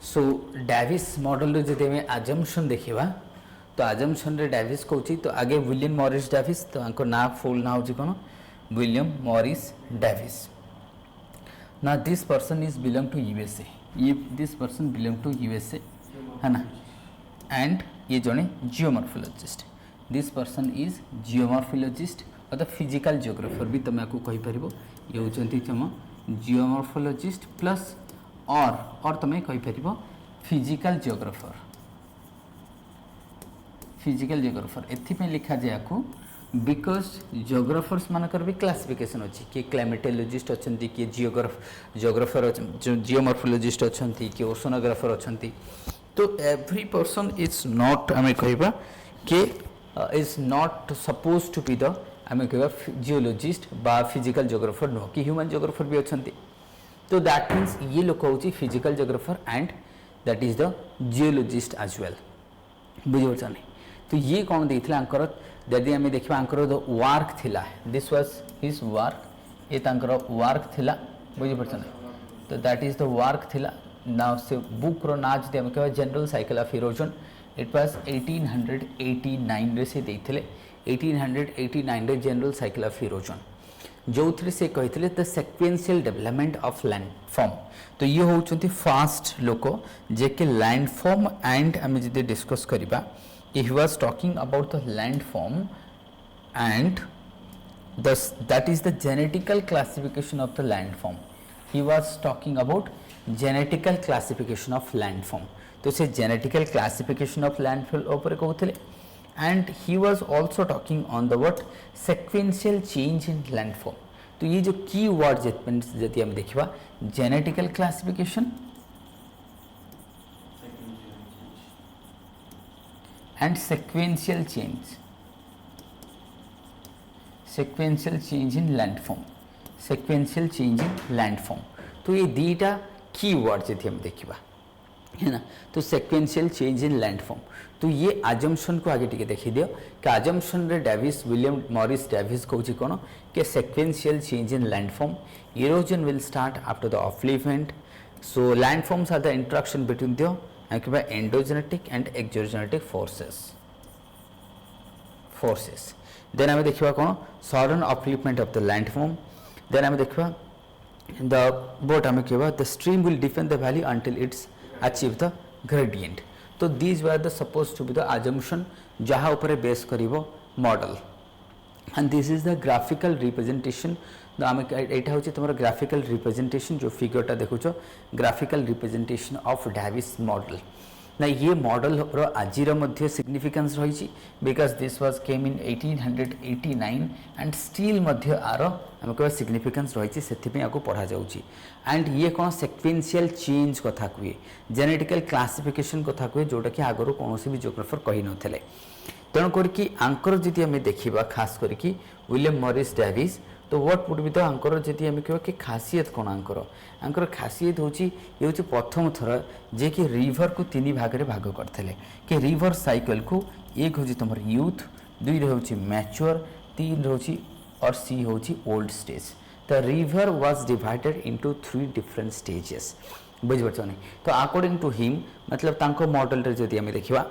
सो Davis model जब आम assumption देखा तो आजम्पशन रे डेविस कहूँ तो आगे विलियम मॉरिस डेविस तो ना फुल ना हूँ कौन विलियम मॉरिस डेविस ना this person is belong to USA ये this person belong to USA है ना एंड ये जड़े geomorphologist this person is geomorphologist और फिजिकल जियोग्राफर भी तुम आपको कहीपर ये होती तुम जियोमॉर्फोलॉजिस्ट प्लस और तुम कहीपर फिजिकल जियोग्राफर एथि लिखा जाए आपको बिकज जियोग्राफर्स मानकर भी क्लासिफिकेशन अच्छी किए क्लाइमेटोलॉजिस्ट अच्छा किए जियोग्राफर जियोमॉर्फोलॉजिस्ट अच्छा किए ओशनोग्राफर अच्छा तो एवरी पर्सन इज नॉट आम कह कि is not suppose to be the आम कह जियोलॉजिस्ट बा फिजिकल जियोग्राफर नुह कि ह्यूमन जियोग्राफर भी अच्छा तो दैट मीन्स ये लोक हूँ physical geographer and that is the geologist as well बुझे तो ये कौन देता आंकर यदि आम देखा आंकर द वर्क थिला दिस वाज हिज वर्क ये वर्क थिला बुझीपार तो दैट इज द वर्क थिला ना से बुक रो ना जब आम कह general cycle of erosion it was 1889 रे से देते 1889 रे जनरल साइकिल ऑफ इरोजन जो थे से कहते द सेक्वेंशियल डेवलपमेंट ऑफ लैंडफॉर्म तो ये होती फास्ट लोक जे कि लैंडफॉर्म एंड आम जी डिस्कस करवा he was talking about the landform and that is the genetical classification of the landform. He was talking about genetical classification of landform. तो से genetical classification of landform ऊपर कहते and he was also talking on the what sequential change in landform. तो ये जो key word जति हम देखिबा genetical classification and sequential change in landform तो ये दीटा की वर्ड जी हम देखा है ना तो sequential change in landform तो ये आजम्पशन को आगे टिके देखी दियो कि आजम्पशन रे डेविस विलियम मॉरिस डेविस कहूँ कौन कि sequential change in landform erosion will start after the upliftment so landforms are the interaction between the endogenetic and exogenetic forces then आम देखा कौन sudden upliftment of the landform then आम देखा the boat आम कह the stream will defend the valley until it's achieve the gradient तो these were the supposed to be the assumption जहाँ ऊपर बेस करिवो model and this is the graphical representation आम यहाँ हूँ तुम ग्राफिकल रिप्रेजेंटेशन जो फिगरटा देखुच graphical representation of Davis model ना ये मॉडल रो आजिर मध्य सिग्निफिकेंस रही because this was came in 1889 and still मध्य आर आम कह सिग्निफिकेंस रही से आपको पढ़ा जाऊँगी एंड ये कौन सेक्वेंशियल चेंज कथा कहे जेनेटिकल क्लासिफिकेशन कथा कहे जोटा कि आगु कौन भी जियोग्राफर कही नथिले तेणुकर कि आंकर जी आम देखा खास करके विलियम मॉरिस डेविस तो what would be the anchor जी आम कह कि खासियत कौन आंकर खासियत हूँ ये प्रथम थर जे कि रिवर को तीन भाग में भाग करते कि रिवर साइकिल को एक हूँ तुम यूथ दुई हूँ मैच्योर तीन हूँ और सी हूँ old stage the river was divided into 3 different stages बुझीपार नहीं तो अकॉर्डिंग टू हिम मतलब मॉडल रे जदि आम देखा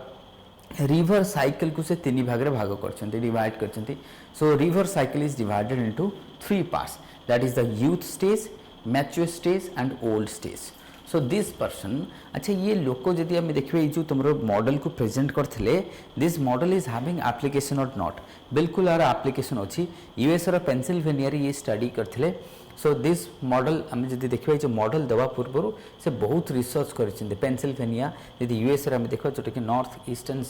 रिवर साइकिल को से तीन भाग में भाग कर डिवाइड कर सो river cycle is divided into 3 parts that is the youth stage mature stage and old stage so this person अच्छा ये लोक जदि आम देखिए जो तुम मॉडल को प्रेजेंट करते this model is having application और नॉट बिल्कुल यार एप्लिकेशन अच्छी यूएस पेनसिल्वेनिया ये स्टडी करते सो दिस मॉडल आम जब देखा जो मॉडल देवा पूर्व से बहुत रिसर्च कर पेनसिल्वेनिया यदि यूएस आम देखा जोटा कि नॉर्थ ईस्टर्न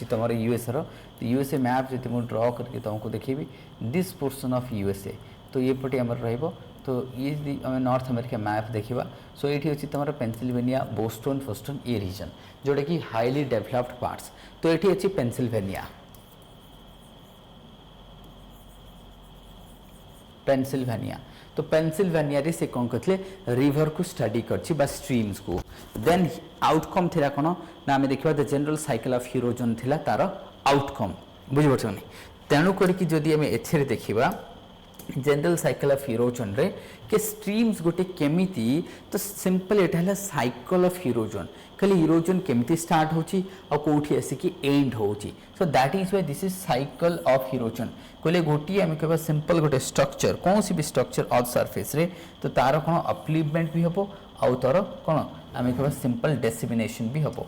तुम यूएस यूएसए मैप जब मुझे ड्र करके तुमको देखी दिस पोर्सन ऑफ यूएसए तो ये पटे आम तो ये आम नॉर्थ अमेरिका मैप देखा सो ये अच्छी तुम पेनसिल्वेनिया बोस्टन फोस्टन ये रीजन जोटा कि हाईली डेभलप्ड पार्ट्स तो ये अच्छी पेनसिल्वेनिया तो पेनसिल्वेनिया रे से कौन करते रिवर को स्टडी कर स्ट्रीम्स को देन आउटकम थी कौन ना आम देखा the general cycle of erosion थिला तार आउटकम बुझीपार नहीं तेणुक जदि आम एथेरे देखा जनरल साइकिल ऑफ इरोजन रे के स्ट्रीम्स गोटे केमिति तो सिंपल एटा है साइकिल ऑफ इरोजन खाली इरोजन केमिति स्टार्ट होची और कोठी आसिकी एंड होची so that is why this is cycle of erosion कहले गोटी आम कह सिंपल गोटे स्ट्रक्चर कौन सी भी स्ट्रक्चर ऑन सरफेस रे तो तार कौन अपलिपमेंट भी हम आउ तार कौन आम कह सिंपल डिसेमिनेशन भी हम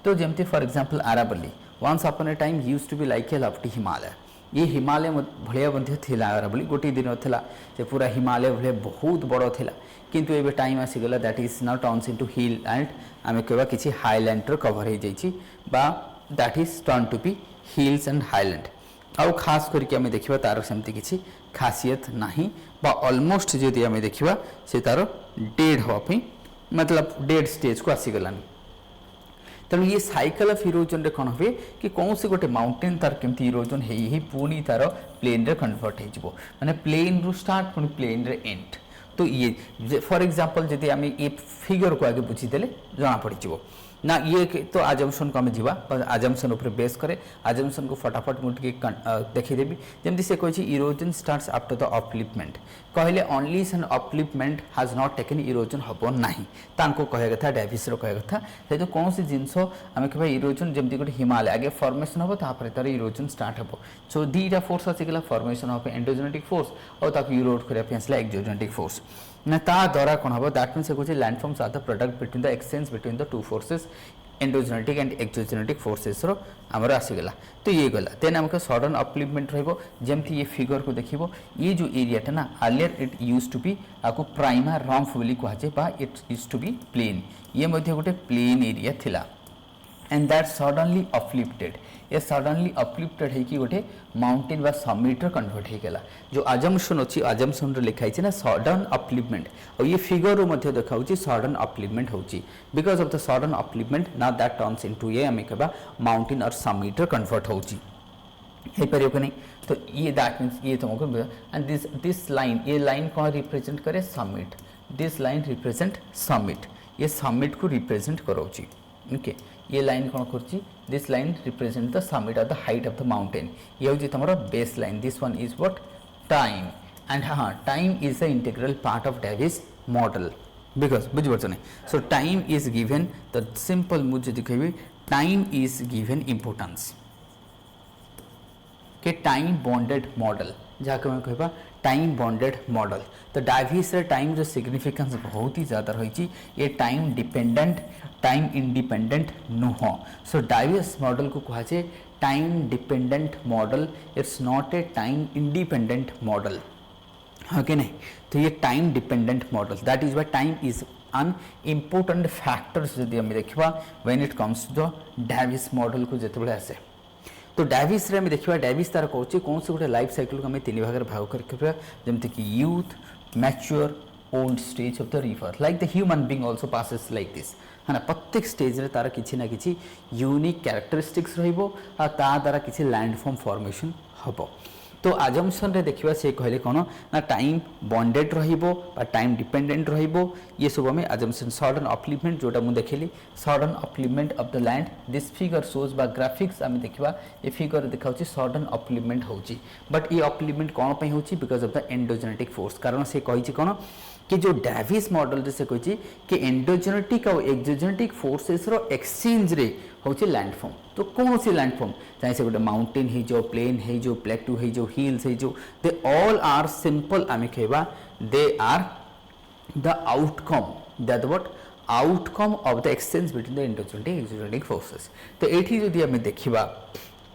तो जमती for example Aravalli once upon a time use to be like a lofty Himalaya ये हिमालय भाया मध्य थिला अरावली गोटे दिन थिला से पूरा हिमालय भाया बहुत बड़ थिला किंतु एबे टाइम आसीगला that is now turns into hill and आम कहवा किसी हाईलैंड कवर हो जाइए बा that is turn to be hills and highland आउ खास करके आम देखा तार सेमती किसी खासियत नहीं बा ऑलमोस्ट जदि आम देखा से तार डेड हाँपी मतलब डेड स्टेज को आसीगलानी तेणु ये साइकिल ऑफ इरोजन रे कौन हुए कि कौन से गोटे माउंटेन तार केमती इरोजन ही पुणी तार प्लेन रे कन्वर्ट हो माने प्लेन रु स्टार्ट पुणी प्लेन रे एंड तो ये फॉर एग्जांपल जदि आम ये फिगर को आगे बुझीदे जना पड़ ना ये तो आजम्पशन को आम जीवा आजम्पशन उपर बेस करे आजम्पशन को फटाफट मुझे देखीदेवी जमी से कही इरोजन स्टार्ट्स आफ्टर द अपलिपमेंट कहले ओनली एन अपलिपमेंट हाज नॉट टेकन इरोजन हम ना कह कथा डेविस कह कथा से कौन सी जिनस आम कह इरोजन जमी गोटे हिमालय आगे फॉर्मेशन हम तार इरोजन स्टार्ट हम सो दीटा फोर्स आसीगला फॉर्मेशन हम एंडोजेनेटिक फोर्स और इरोड करने आसला एक्सोजेनेटिक फोर्स ना ता द्वारा कौन हम दैट मीन्स कहे landforms are the product between the exchange between the two forces endogenetic and exogenetic forces आमर आसीगला तो ये गला देन आमको सडन अपलिपमेंट रमती ये फिगर को देख ये जो एरियाटा ना earlier it used to be आपको प्राइमा रम्फ बोली कहुए बा it used to be plain ये गोटे प्लेन एरिया थिला एंड दैट सडनली अपलिफ्टेड ये सडनली अपलिफ्टेड है कि गोटे माउंटेन बा समिट कन्वर्ट होगा जो आजम्पशन अच्छी आजम्पशन लिखाई ना सडन अपलिपमेंट और ये फिगर देखा सडन अपलिपमेंट होची बिकॉज ऑफ द सडन अपलिपमेंट ना दैट टर्न्स इनटू ये आम कह माउंटेन और समिट कन्वर्ट होची हो पार कि नहीं तो ये दैट मीन्स ये तुमको एंड दिस लाइन ये लाइन कौन रिप्रेजेंट करे summit this line represent summit ये समिट को रिप्रेजेंट कराऊँगी ओके ये लाइन कौन कर this line represent the summit of the height of the mountain ये हूँ तुम base line this one is what time and हाँ time is the integral part of Davis model because बुझे नहीं so time is given the simple मुझे कह time is given importance के time bonded model जहाँ मैं कह टाइम बॉन्डेड मॉडल तो डायविस टाइम जो सिग्निफिकेंस बहुत ही ज़्यादा रही ये टाइम डिपेंडेंट टाइम इंडिपेंडेंट नुह सो डायविस मॉडल को कहुए time dependent model it's not a time independent model हाँ कि नहीं तो ये time dependent model that is why time is an important factors जदि आम देखा when it comes to the Davis model को जिते आसे तो डायविस रे देखा डायविस तार कौन कौन से गोटे लाइफ साइकिल को आम तीन भाग भाग कर जमीक youth mature old stage of the river like the human being also passes like this है ना प्रत्येक स्टेज रे तार किसी ना किसी यूनिक कैरेक्टरिस्टिक्स द्वारा किसी लैंडफॉर्म फॉर्मेशन हम तो आजम्पशन रे देखा से कहले कौन ना टाइम बॉन्डेड टाइम डिपेंडेंट ये सब आम आजम्पशन सडन अपलिपमेंट जोटा मुझे देखली sudden upliftment of the land this figure shows बा ग्राफिक्स आम देखा ये फिगर देखा सडन अपलिपमेंट होची बट ये अपलिपमेंट कौन पे होची because of the endogenetic force कारण से कही कौन कि जो डायविस मॉडल से कही कि एंडोजेनेटिक और एक्सोजेनेटिक फोर्सेस रो एक्सचेंज रे होची लैंडफॉर्म तो कौन सी लैंडफॉर्म चाहे से गोटे माउंटेन है जो प्लेन है जो प्लेटू है जो हिल्स है जो दे ऑल आर सिंपल आम कहवा they are the outcome that what outcome of the exchange between the endogenetic exogenetic forces तो ये जदि आम देखा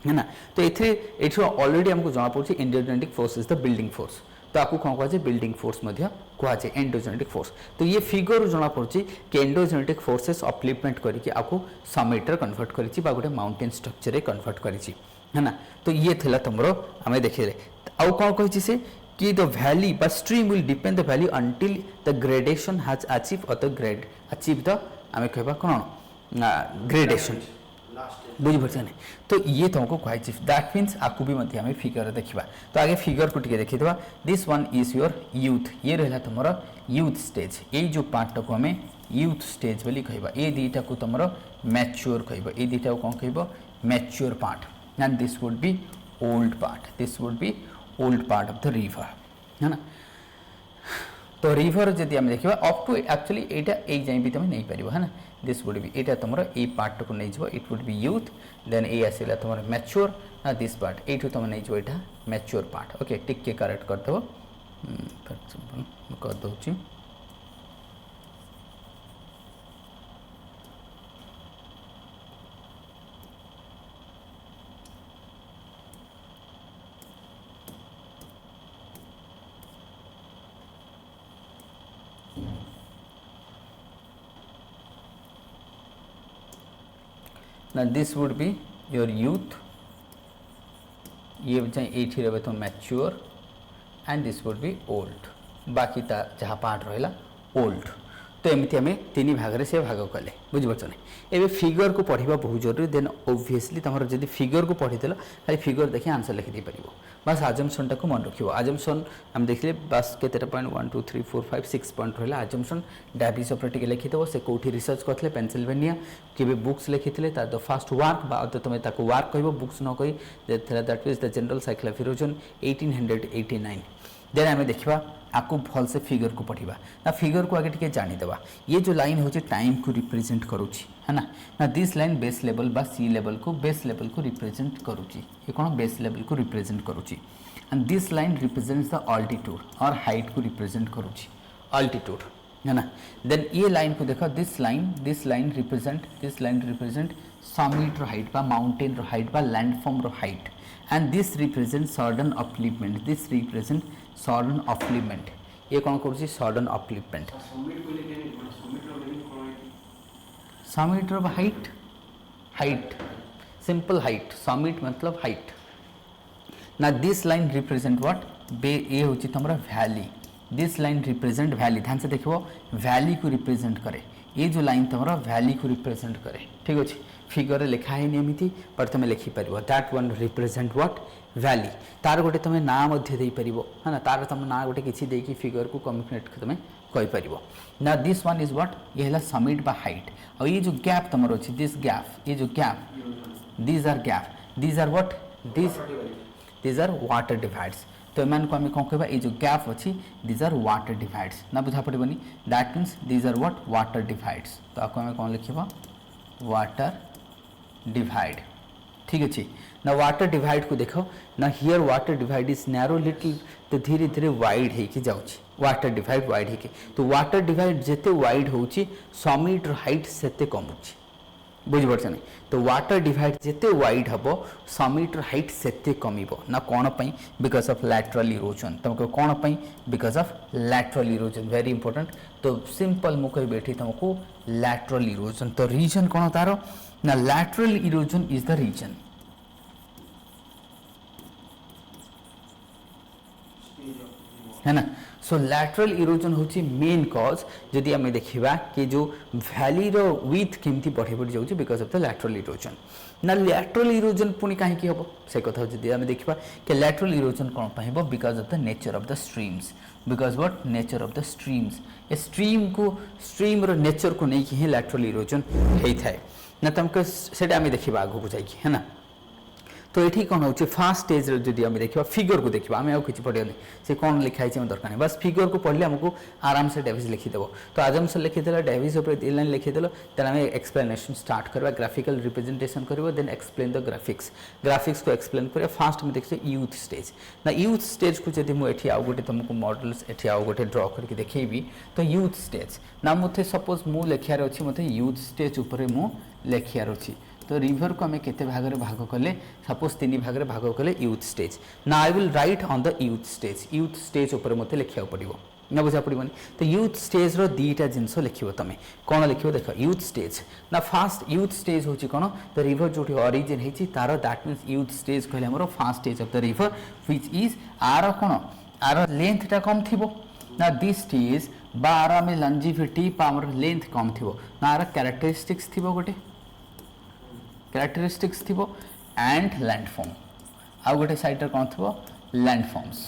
है ना तो ये ऑलरेडी आमको जना पड़ी endogenetic force is the building force तो आपको कौन कहुए बिल्डिंग फोर्स कहुए एंडोजेनेटिक फोर्स तो ये फिगर जना पड़ी कि एंडोजेनेटिक फोर्सेस अपलिपमेंट करके आपको समिटर कन्वर्ट करी गोटे माउंटेन स्ट्रक्चर कन्वर्ट करी है ना तो ये थिला तुमरो आम देखिए आउ कौन कही से कि द वैली बा stream will depend the valley until the gradation has achieve और द ग्रेड अचीव द आम कहवा कौन ग्रेडेशन बुझीपार नहीं तो ये तुमको कही दैट मीन्स आपको भी आम फिगर देखा तो आगे फिगर को देखी this one is your youth ये रहा तुम यूथ स्टेज ये जो पार्ट को आम यूथ स्टेज बोली कहवा ये दीटा को तुम मैच्योर कहब ये दीटा को कौन कहब mature part and this would be old part this would be old part of the river है ना। तो रिवर जदि आम देखा अप टू एक्चुअली यहाँ ये भी तुम नहीं पार है ना। दिस वुड बी यहाँ तुम ये पार्ट को नहीं जाव it would be youth then ये आसला तुम मैच्योर ना दिस पार्ट यू तुम नहीं जाव यहाँ मैच्योर पार्ट ओके टिके करेक्ट करदेव फॉर एग्जांपल करदे now this would be your youth ये ये रे तो mature and this would be old बाकी जहाँ पार्ट रहा ओल्ड तो एमती आम तीन भाग से भाग कले बुझीपार ना ये फिगर को पढ़ा बहुत जरूरी देन ओबियसली तुम जब फिगर को पढ़ीदेल खाली फिगर देखिए आंसर लिखिदे पार बस आजम्पसन टाक मन रखिए आजम्पसन आम देखिए बस केतेटा पॉइंट 1 2 3 4 5 6 पॉइंट रहा आजम्पसन डायबिटीज टे लिखिदेव से कौटी रिसर्च करते पेनसिल्वेनिया के बुक्स लिखी तार फास्ट वर्क तुम वर्क कह बुक्स न कही that is the general cycle of erosion 1889 then आम देखा आपको भल से फिगर को पढ़ा ना फिगर को आगे टे जानीदेवा ये जो लाइन हो टाइम को रिप्रेजेंट करुच्ची है ना दिस लाइन बेस लेवल बा सी लेवल को बेस लेवल को रिप्रेजेंट करुच्ची ये कौन बेस लेवल को रिप्रेजेंट करुच्ची and this line represents the altitude और हाइट को रिप्रेजेंट करुच्ची अल्टीट्यूड है ना देन ये लाइन को देखो दिस लाइन रिप्रेजेंट समिट रो हाइट बा माउंटेन रो हाइट बा लैंडफॉर्म रो height and this represent sudden upliftment ये कौन करुच्ची सडन अपलिफ्टमेंट समिट रो हाइट सिंपल हाइट समिट मतलब हाइट ना दिस लाइन रिप्रेजेंट व्हाट ये हूँ तुम valley this line represent valley ध्यान से देखो वैली को रिप्रेजेंट करे ये जो लाइन तुम वैली को रिप्रेजेंट करे ठीक अच्छे फिगर लिखा है एमती पर तुम लिखिपर that one represent what valley तार गोटे तुम ना देपर है ना तार तुम ना गोटे किसी फिगर को कम्युनिकेट तुम कहीपर ना दिस वन इज व्हाट ये है समिट बा हाइट और ये जो गैप तुम अच्छी दिस गैप ये जो gap these are what these are water divides तो एम को आम कौन कह ये जो गैप अच्छी दीज आर वाटर डिवाइड्स ना बुझा पड़ोनी that means these are what water divides तो आपको आम कौन लिखा वाटर डिवाइड ठीक अच्छे ना वाटर डिवाइड को देखो ना here water divide is narrow little तो धीरे धीरे वाइड होके जाऊँगी वाटर डिवाइड वाइड होके तो वाटर डिवाइड जिते वाइड होची समिट हाइट सेते कमुची बुझीपार नहीं तो वाटर डिवाइड जिते वाइड हम समिट हाइट सेते कमिबो ना कौन पाई बिकॉज ऑफ लैटरल इरोजन तुमको कौन पाई because of lateral erosion very important तो सिंपल मु कह बैठी तुमको लैटरल इरोजन तो रीजन कौन तार ना lateral erosion is the reason है ना सो लैटरल इरोजन होची मेन कॉज जदि आम देखा कि जो वैली रो विथ केमती बढ़ी बढ़ी जाऊँ because of the lateral erosion ना लैटरल इरोजन पुणी कहीं हम से कथा जदि आम देखा कि लैटरल इरोजन कौन पाइब because of the nature of the streams because what nature of the streams a stream रो नेचर को लेकिन ही लैटरल इरोजन होता है ना तुमको से देखा आगे को जाइए है ना तो ये कौन हो फास्ट स्टेज जब आम देखा फिगर को देखा आम किसी पढ़ानी से कौन लिखाई दरकार नहीं बस फिगर को पढ़ले आमको आराम से डेविस लिखिदेव तो आजम्पसन लिखिदेल डेविस तीन लाइन लिखिदेल देन आम एक्सप्लेनेशन स्टार्ट करवा ग्राफिकल रिप्रेजेंटेशन कर देन एक्सप्लेन द ग्राफिक्स को एक्सप्लेन कर फास्ट में देखिए यूथ स्टेज ना यूथ स्टेज को जब मुझे आउ गोटे तुमको मॉडल्स ये आउ गोटे ड्र करके देखी तो यूथ स्टेज ना मत सपोज मु लिखार अच्छी मत यूथ स्टेज उपर मु लिखार अच्छी तो रिवर को आम केते भाग में भाग कले सपोज तीन भाग में भाग कले यूथ स्टेज ना I will write on the youth stage उपर मत लिखा पड़ो ना बुझा पड़ोनी तो यूथ स्टेज रो दीटा जिनस लिख तुम कौन लिख देख यूथ स्टेज ना फास्ट यूथ स्टेज हूँ कौन द रिवर जो ऑरिजिन है तार दैट मीन्स यूथ स्टेज कहले हमरो first stage of the river which is are कौन आर लेंथटा कम थी ना दिस स्टेज बा आर आम लंजिविटी आमर लेंथ कम थी ना आर कैरेक्टरिस्टिक्स थी गोटे कैरेक्टरिस्टिक्स थी एंड लैंडफॉर्म आउ गोटे साइड कौन थी लैंडफॉर्म्स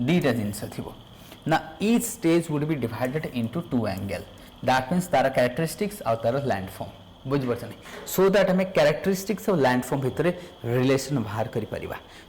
दीटा जिनस थी ना each stage would be divided into two angle that means तार कैरेक्टरिस्टिक्स और तार लैंडफॉर्म बुझीपार नहीं सो दैट आम कैरेक्टरिस्टिक्स और लैंडफॉर्म भितर रिलेशन बाहर कर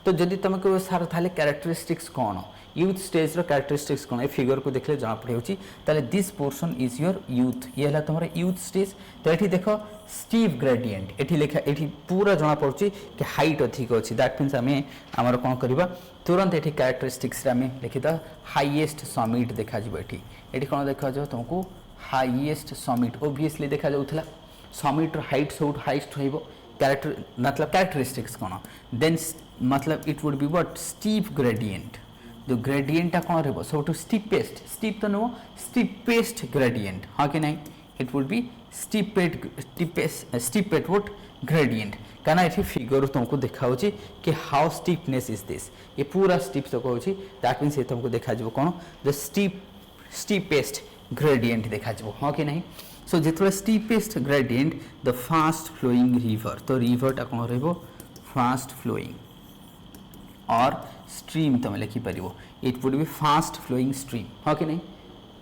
तो जदि तुम कह सार ताले कैरेक्टरिस्टिक्स कौन यूथ स्टेज रो कैरेक्टरिस्टिक्स कोन ए फिगर को देखले जना पड़े होची ताले this portion is your youth ये हला तुम्हारा यूथ स्टेज तो एठी देखो स्टीव ग्रेडिएंट एठी लेखा एठी पूरा जना पड़ची कि हाइट अधिक अछि दैट मींस हमें हमर कोन करबा तुरंत एठी कैरेक्टरिस्टिक्स रे हमें लिखिता हाईएस्ट समिट देखा जिवो एठी कोन देखा जो तुमको हाईएस्ट समिट ऑब्वियसली देखा जाउथला समिट रो हाइट सब हाईएस्ट रहइबो कैरेक्टर मतलब कैरेक्टरिस्टिक्स कोन देन मतलब it would be what steep gradient जो ग्रेडिएंट कौन रहा सब स्टीपेस्ट स्टीप तो नुह स्टीपेस्ट ग्रेडिएंट हाँ कि नहीं it would be steepest would gradient कहना ये फिगर तुमको देखा कि हाउ स्टीपनेस इज दिस ये पूरा स्टीप तक हो दैट मीन्स ये तुमको देखा कौन द स्टीपेस्ट ग्रेडिएंट देखा हाँ कि नहीं सो जो steepest gradient the fast flowing river तो रिवरटा कौन फास्ट फ्लोइंग और स्ट्रीम तुम लिखिपर it would be fast flowing stream हाँ कि नहीं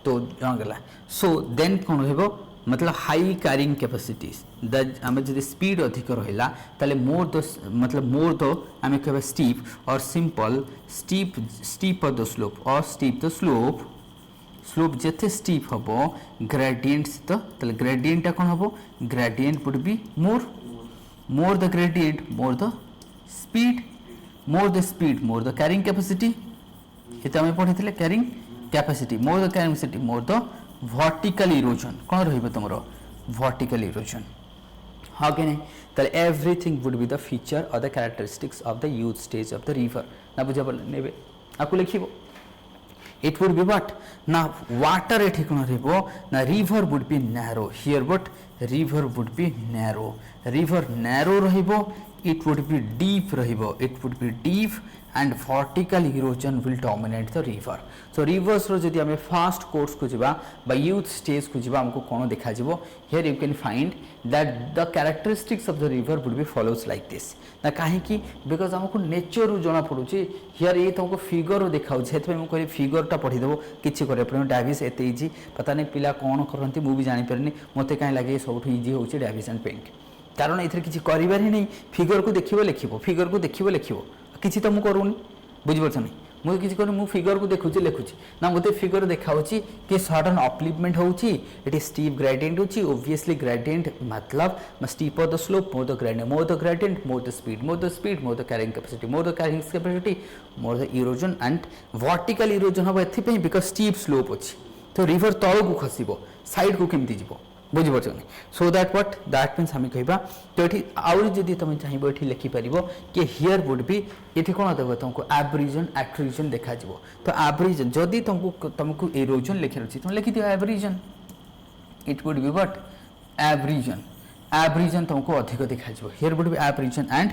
तो जनागला सो देन कौन रही मतलब हाई कैरिंग कैपेसिटीज आम जब स्पीड अधिक रहा ताले मोर द मतलब मोर द आम कह स्टीप और सिंपल स्टीप द स्लोप और स्टीप द स्लोप जिते स्टीप हम ग्रेडिएंट तो ग्रेडिएंटा कौन हम gradient would be more the gradient more the speed more the carrying capacity इते हमें पढ़ी थिले carrying capacity more the carrying capacity more the vertical erosion कौन रहिबो तमरो vertical erosion हाँ कि नहीं ताले everything would be the feature or the characteristics of the youth stage of the river ना बुझा बोल नेबे आकु लिखिबो it would be what ना water एठी कोन रहिबो ना river would be narrow here what river would be narrow रहिबो it would be deep and vertical erosion will dominate the river so rivers ro jodi ame fast course को जिबा by youth stage को जिबा हमको कोन देखा जिवो here you can find that the characteristics of the river would be follows like this ना काहे कि because हमको नेचर रो जणा पडुची here ये तुमको फिगर रो देखाउ जेते हम कहि फिगर टा पढी देबो किछि करे पर डायबिस एते इजी पता नहीं पिला कोन करंती मु भी जानि परनी मते काहे लागे सबठु इजी होची डायबिस एंड पेंट कारण एथरे किछि करिबार ही नहीं फिगर को देखिबो लिखिबो फिगर को देखिबो लिखिबो किछि त मु करूनी बुझि परछ नहीं मु किछि करू मु फिगर को देखुची लिखुची ना मते फिगर देखाउची कि सडन अपलिफ्टमेंट होउची इट इज स्टीप ग्रेडिएंट होउची ऑब्वियसली ग्रेडिएंट मतलब steep of the slope more the gradient more the speed more the carrying capacity more the erosion and vertical erosion हो एथि पे बिकॉज़ स्टीप स्लोप अछि तो river तळ को खसिबो साइड को केमति जिवो बुझी पार्छ नहीं so that what that means हमें कहबा तो एठी आउरी जदी तुम चाहिबो एठी लिखि परिबो कि हियर वुड बी एठी कोन देबो तुमको एब्रीजन एक्ट्रीजन देखा जिवो तो एब्रीजन जदी तुमको इरोजन लिखि रछि तुम लिखि दियो एब्रीजन इट वुड बी व्हाट एब्रीजन तुमको अधिक देखा जिवो हियर वुड बी एब्रीजन एंड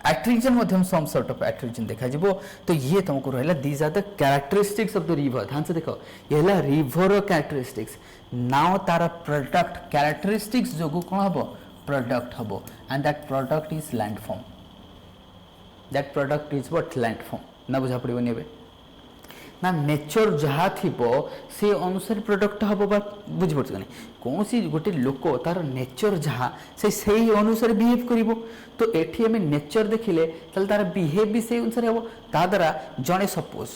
एक्ट्रीजन मध्यम सम सॉर्ट ऑफ एक्ट्रीजन देखा जिवो तो ये तुमको रहला these are the characteristics of the river ध्यान से देखो ये हला रिवर कैरेक्टरिस्टिक्स नाउ तार प्रोडक्ट कैरेक्टरिस्टिक्स जो कौन हम प्रोडक्ट हम and that product is landform ना बुझा पड़ो ना नेचर जहाँ थी से अनुसार प्रोडक्ट हम बुझी पार्छ नहीं कौन सी गोटे लोक तार नेचर जहाँ से अनुसार बिहेव कर तो ये आम नेचर देखिले तार बिहेव भी से अनुसार हम ता द्वारा जड़े सपोज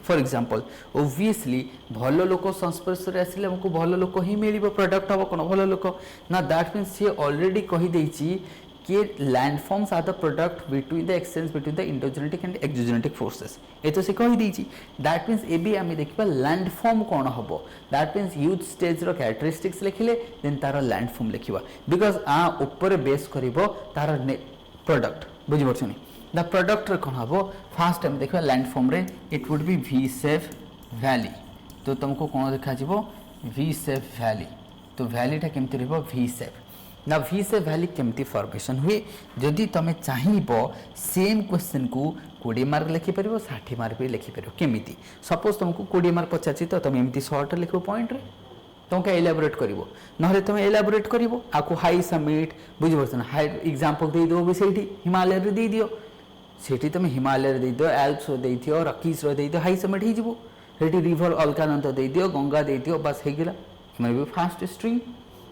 फॉर एग्जांपल ऑब्वियसली भल लोक संस्पर्श रे आसिले हमको भल लोक ही मिलिबो प्रोडक्ट हम कोन भल लोक ना दैट मींस से ऑलरेडी कहि देछि कि landforms are the product between the exchange between the endogenetic and exogenetic forces ए तो से कहि देछि दैट मींस ए भी आमे देखबा लैंडफॉर्म कोन हबो दैट मींस यूथ स्टेज रो कैरेक्टरिस्टिक्स लिखिले देन तार लैंडफॉर्म लिखिबा बिकॉज़ आ ऊपर बेस करिवो तार प्रोडक्ट बुझि परछनी द प्रोडक्ट कौन हम फास्ट टाइम देखा लैंडफॉर्म रे it would be V shape valley तो तुमको कौन देखा वी सेफ वैली तो वैलीटा केमती रहिबो वी सेफ ना वी सेफ वैली केमती फॉर्मेशन हुए जदि तुम चाहिए सेम क्वेश्चन को 20 मार्क लिखिपर 60 मार्क भी लिखिपर केमिति सपोज तुमको 20 मार्क पचासी तो तुम एमती शॉर्ट लिखो पॉइंट रे तुमको एलाबोरेट करिवो नहले तुम एलाबोरेट करिवो आको हाई समिट बुझि परछ ना हाई एग्जांपल दे दो भी सेठी हिमालय रे दे दियो सेठी तुम हिमालय दे दियो एल्प्स दे दियो रकीस दे दियो हाई समिट ही जिवो सेठी रिवर अलकानंद दे दियो गंगा दे दियो बस हे गेला मैं भी फास्ट स्ट्रीम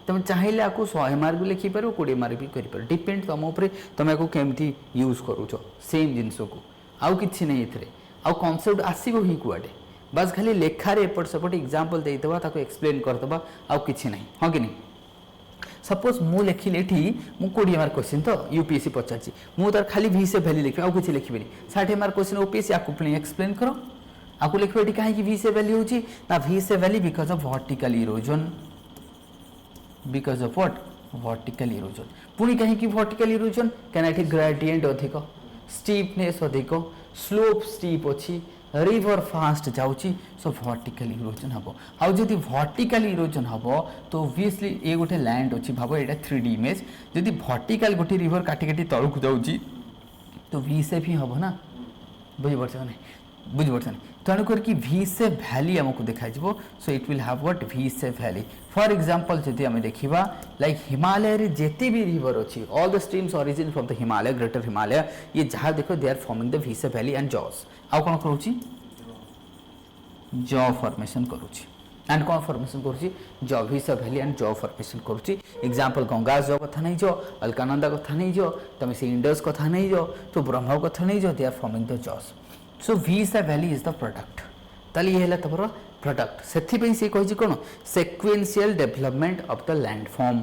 तुम चाहिए आपको 100 मार्क भी लिखिपर 20 मार्क भी कर डिपेंड तुम उपर तुम आपको केमती यूज करूछ सेम जिनस को आउ किछि नहीं एथरे आउ कॉन्सेप्ट आसीबो ही कुआडे बस खाली लेखा रे एपट सेपट एग्जांपल देइतबा ताको एक्सप्लेन करतबा आउ किछि नहीं हां कि नहीं सपोज मु लिखिले एठी मु 20 मार्क क्वेश्चन तो यूपीएससी पचाची मु तार खाली वी से वैल्यू लिखि आउ किछि लिखिबेनी 60 मार्क क्वेश्चन ओपीएससी आकु प्ली एक्सप्लेन करो आकु लिखबे एठी काहे कि वी से वैल्यू होची ना वी से value because of vertical erosion because of what vertical erosion पुनी काहे कि वर्टिकल इरोजन कैन एठी ग्रेडिएंट अधिक स्टीपनेस अधिक स्लोप स्टीप अछि रिवर फास्ट जाउची सो वर्टिकल इरोजन हबो आउ जदि वर्टिकल इरोजन हबो तो ऑब्वियसली ए गोटे लैंड अछि भाबो एटा 3D इमेज जदि वर्टिकल गोटे रिवर काटी काटी तळुक जाउची तो वी से भी हबो ना बुझि परछ नै बुझि परछ नै तणु कर कि वी से वैल्यू हमको देखा जिवो so it will have what V से वैल्यू फॉर एग्जांपल जदि हम देखिबा लाइक हिमालय रे जेते भी रिवर अछि all the streams origin from the Himalaya greater Himalaya ये जहां देखो they are forming the V से वैल्यू एंड जॉस आउ कोन करूची जॉ फॉर्मेशन करूची एंड कोन फॉर्मेशन करूची जॉ वी से वैल्यू एंड जॉ फॉर्मेशन करूची एग्जांपल गंगा जॉ कथा नहीं जो अलकानंदा कथा नहीं जो तमे से इंडस कथा नहीं जो तो ब्रह्म कथा नहीं जो दे आर फॉर्मिंग द जॉस सो वी से वैल्यू इज द प्रोडक्ट ताली ये हला तमरो प्रोडक्ट सेथि पे से कहै छी कोन sequential development of the landform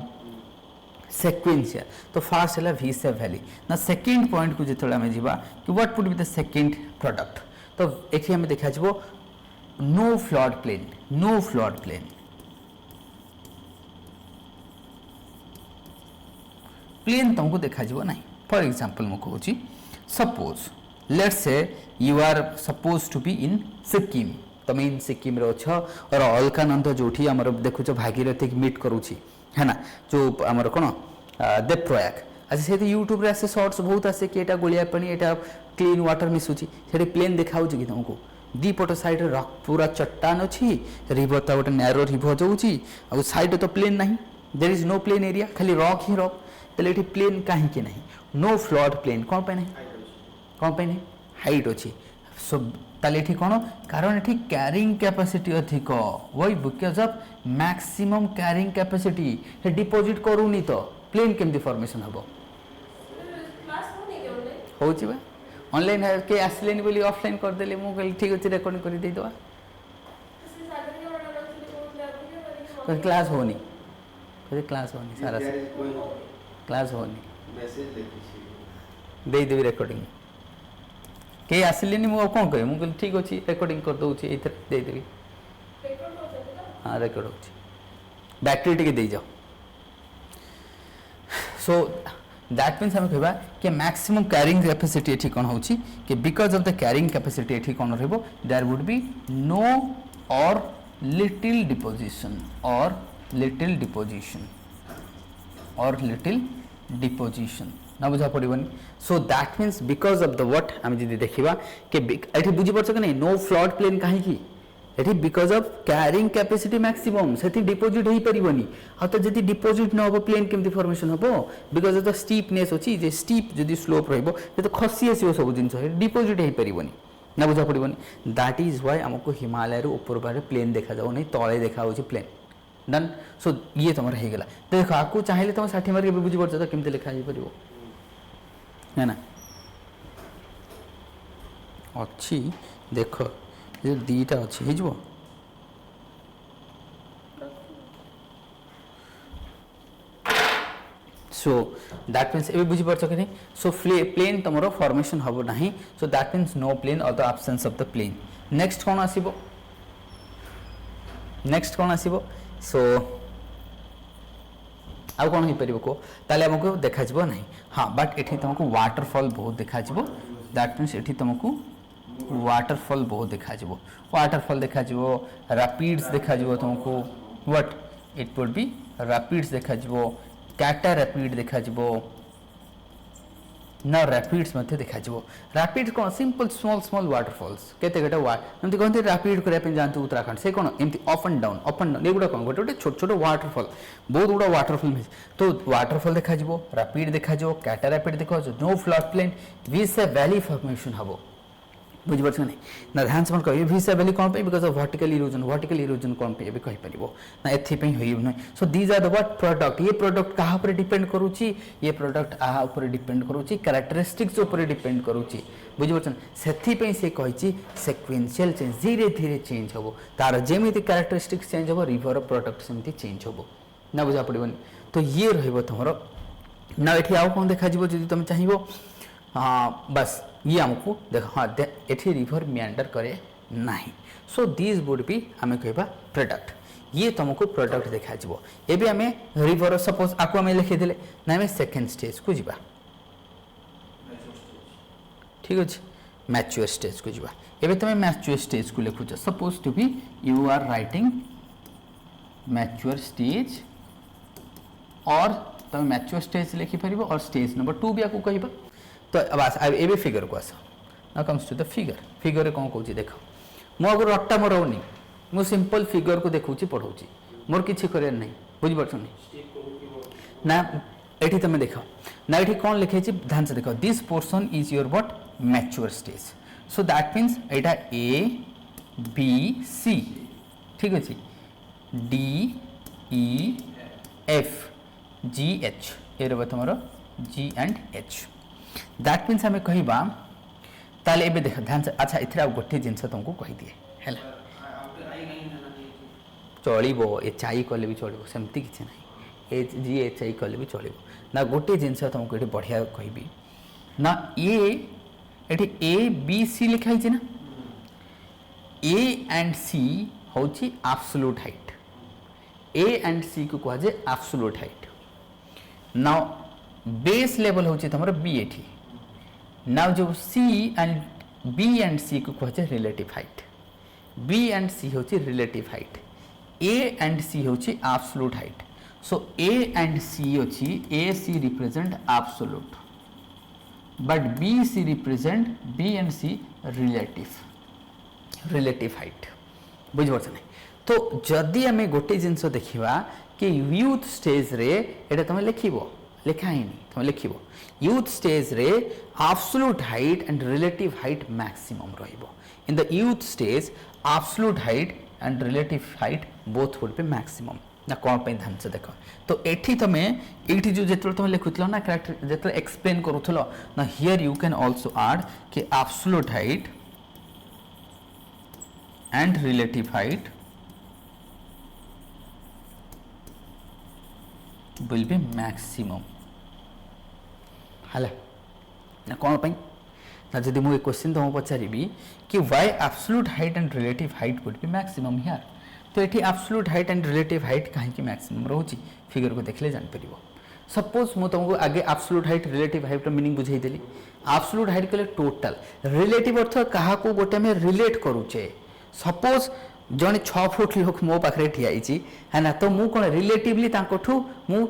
sequential तो फास्ट हला वी से वैल्यू ना सेकंड पॉइंट को जेतले हम जीवा कि what would be the second product तो एठी हम देखा जबो नो फ्लड प्लेन प्लेन तुमको देखा जीवो नहीं फॉर एग्जांपल मु कहू छी suppose let's say you are suppose to be in Sikkim तुम इन सिक्किम रो छ और अलकानंद जोठी हमर देखु छ भागीरथी मीट करू छी है ना जो हमर कोन देवप्रयाग अच्छा से यूट्यूब रे से शॉर्ट्स बहुत आसे कि एटा गोलिया पानी एटा क्लीन वाटर मिसुची सेठी प्लेन देखाउ छी कि तुमको दीपट साइड रॉक पूरा चट्टान अछि रिवर ता गोटे नैरो रिवर जाउची आ साइड तो प्लेन नहीं there is no plain area खाली रॉक ही रॉक तले एठी प्लेन काहे कि नहीं नो फ्लड प्लेन कोन पे नहीं कोन पे नहीं हाइट अछि सो ताले एठी कोन कारण एठी कैरिंग कैपेसिटी अधिक वही because of maximum carrying capacity हे डिपॉजिट करूनी तो प्लेन केमदी फॉर्मेशन हबो क्लास होनी के होची बा ऑनलाइन है के आसलेनी बोली ऑफलाइन कर देले मु कहली ठीक अछि रिकॉर्डिंग करि दे दवा तो क्लास होनी कोई क्लास होनी सारा से क्लास होनी मैसेज देखि दे देबी रिकॉर्डिंग के आसलेनी मु कोन कहि मु कहली ठीक अछि रिकॉर्डिंग कर दउ छी इधर दे देबी रिकॉर्ड हो जाता हां रिकॉर्ड होची बैटरी टिके दे जाओ सो दैट मीन्स हम कहबा कि मैक्सिमम कैरिंग कैपेसिटी एठी कोन होची कि because of the carrying capacity एठी कोन रहबो देयर वुड बी नो और लिटिल डिपोजिशन ना बुझा पड़िबनी so that means because of the what हम जदी देखिबा कि एठी बुझी परछ कि नहीं नो फ्लड प्लेन काहे की एठी because of carrying capacity maximum Sethi deposit होई परिबनी आ तो जदी डिपॉजिट न हो प्लेन केमती फॉर्मेशन हो बिकॉज़ ऑफ द स्टीपनेस अछि जे स्टीप जदी स्लोप रहबो ये तो खसी आसीबो सब जिंस डिपॉजिट होई परिबनी ना बुझा पड़िबनी दैट इज व्हाई हमको हिमालय रो ऊपर बारे प्लेन देखा जाओ नहीं तळे देखा होची प्लेन डन सो ये तमर हे गेला देखो आकू चाहिले तम 60 मार्क के बुझी परछ त केमती लिखा जाई परिबो है ना अच्छी देखो ये दीटा अच्छी हे जबो सो दैट मीन्स ए बुझी परछ कि नहीं सो प्लेन तमरो फॉर्मेशन हबो नहीं so that means no plain और the absence of the plain next कोन आसीबो सो आउ कोन हे परिबो को ताले हमको देखा जबो नहीं हां बट एठी तुमको वाटरफॉल बहुत देखा जबो दैट मीन्स एठी तुमको वाटरफॉल बहुत देखा जबो वाटरफॉल देखा जबो रैपिड्स देखा जबो तुमको what it would B rapids देखा जबो कैटा रैपिड देखा जबो ना रैपिड्स मध्ये देखा जबो रैपिड कोन सिंपल स्मॉल वाटरफॉल्स केते गटा एमती कहते रैपिड करे पे जानतु उत्तराखंड से कोन एमती अप एंड डाउन एगुडा कोन गोटे छोट छोट वाटरफॉल बहुत गुडा वाटरफॉल में तो वाटरफॉल देखा जबो रैपिड देखा जबो कैटा रैपिड देखा जो नो फ्लड प्लेन वी से वैली फॉर्मेशन हबो बुझिपार नहीं ना ध्यान से कह भिजिबल कौन बिकज ऑफ वर्टिकल इरोजन कौन पे भी कहीपर ना एथपाई हो so these are the what product ये प्रोडक्ट क्या ऊपर डिपेंड करुच्ची ये प्रोडक्ट आ ऊपर डिपेंड करुच्ची कैरेक्टरिस्टिक्स ऊपर डिपेंड करुच्ची बुझिपार से से कही सिक्वेन्शियल चेंज धीरे धीरे चेंज हम तार जमी कैरेक्टरिस्टिक्स चेंज हम रिवर प्रॉडक्ट सेमती चेंज हम ना बुझा पड़ोनी तो ये रम ना ये आउ कौन देखा जी तुम चाहिए हाँ बस ये आमको देख हाँ ये रिवर मियांडर करे नहीं सो दिस वुड बी आम कह प्रोडक्ट ये तुमको प्रोडक्ट देखा एबे आम रिवर सपोज आपको आम लिखीदे ना आम सेकेंड स्टेज को जीवा ठीक अच्छे मैच्योर स्टेज को जीवा एबे तुम मैच्योर स्टेज को लिखुच suppose to be you are writing mature stage और तुम मैच्योर स्टेज लिखिपर और स्टेज नंबर 2 भी आपको कह तो बस एबे फिगर को आस ना कम्स टू द फिगर कौन कौन देख मो आगे रट्टा मरौनी मु सिंपल फिगर को देखुची पढ़ाऊँ मोर किसी कर नहीं बुझिपार ना ये तुम देख ना ये कौन लिखे ध्यान से देख this portion is your what mature stage so that means यहाँ ए बी सी ठीक अच्छे D E F G H ये रहा तुम जी एंड एच दैट मीन्स आम कहवा ताले एबे देख ध्यान से अच्छा इथे गोटे जिनस तुमको कही दिए है चलो एच आई कले भी चलो सेमती किसी ना एच जी एच आई कले भी चलो ना गोटे जिनस तुमको ये बढ़िया कहबी ना ये ए बी सी लिखाई ना ए एंड सी हूँ absolute height A and C को कह जाए absolute height now base level हूँ तुम बी एटी नाउ जो C and B and C को कह relative height B and C हूँ relative height A and C हूँ absolute height so A and C अच्छी A C represent absolute but B C represent B and C relative height बुझिपार नहीं तो जदि आम गोटे जिनस देखा कि यूथ स्टेज रे एटा तुम लिख लिखाही तुम लिख यूथ स्टेज रे absolute height and relative height maximum रहिबो in the youth stage absolute height and relative height both would be maximum ना कौन पे ध्यान से देख तो एठी तुम ये जो जिते तुम लिखुल ना कैरेक्टर जिते एक्सप्लेन करूल ना here you can also add कि absolute height and relative height will be maximum है ना कौन पाई ना जदि मुझे क्वेश्चन तुम पचारि कि why absolute height and relative height would be maximum here तो ये absolute height and relative height कहीं maximum रोची फिगर को देखले जान परिबो सपोज मु तुमको आगे absolute height relative height रो मीनिंग बुझाई देली absolute height कहले टोटल रिलेटिव अर्थ कहा को गोटे में रिलेट करूचे सपोज जड़े 6 फुट लोक मो पाखे ठियाई है ना तो मु कौन रिलेटिवली मु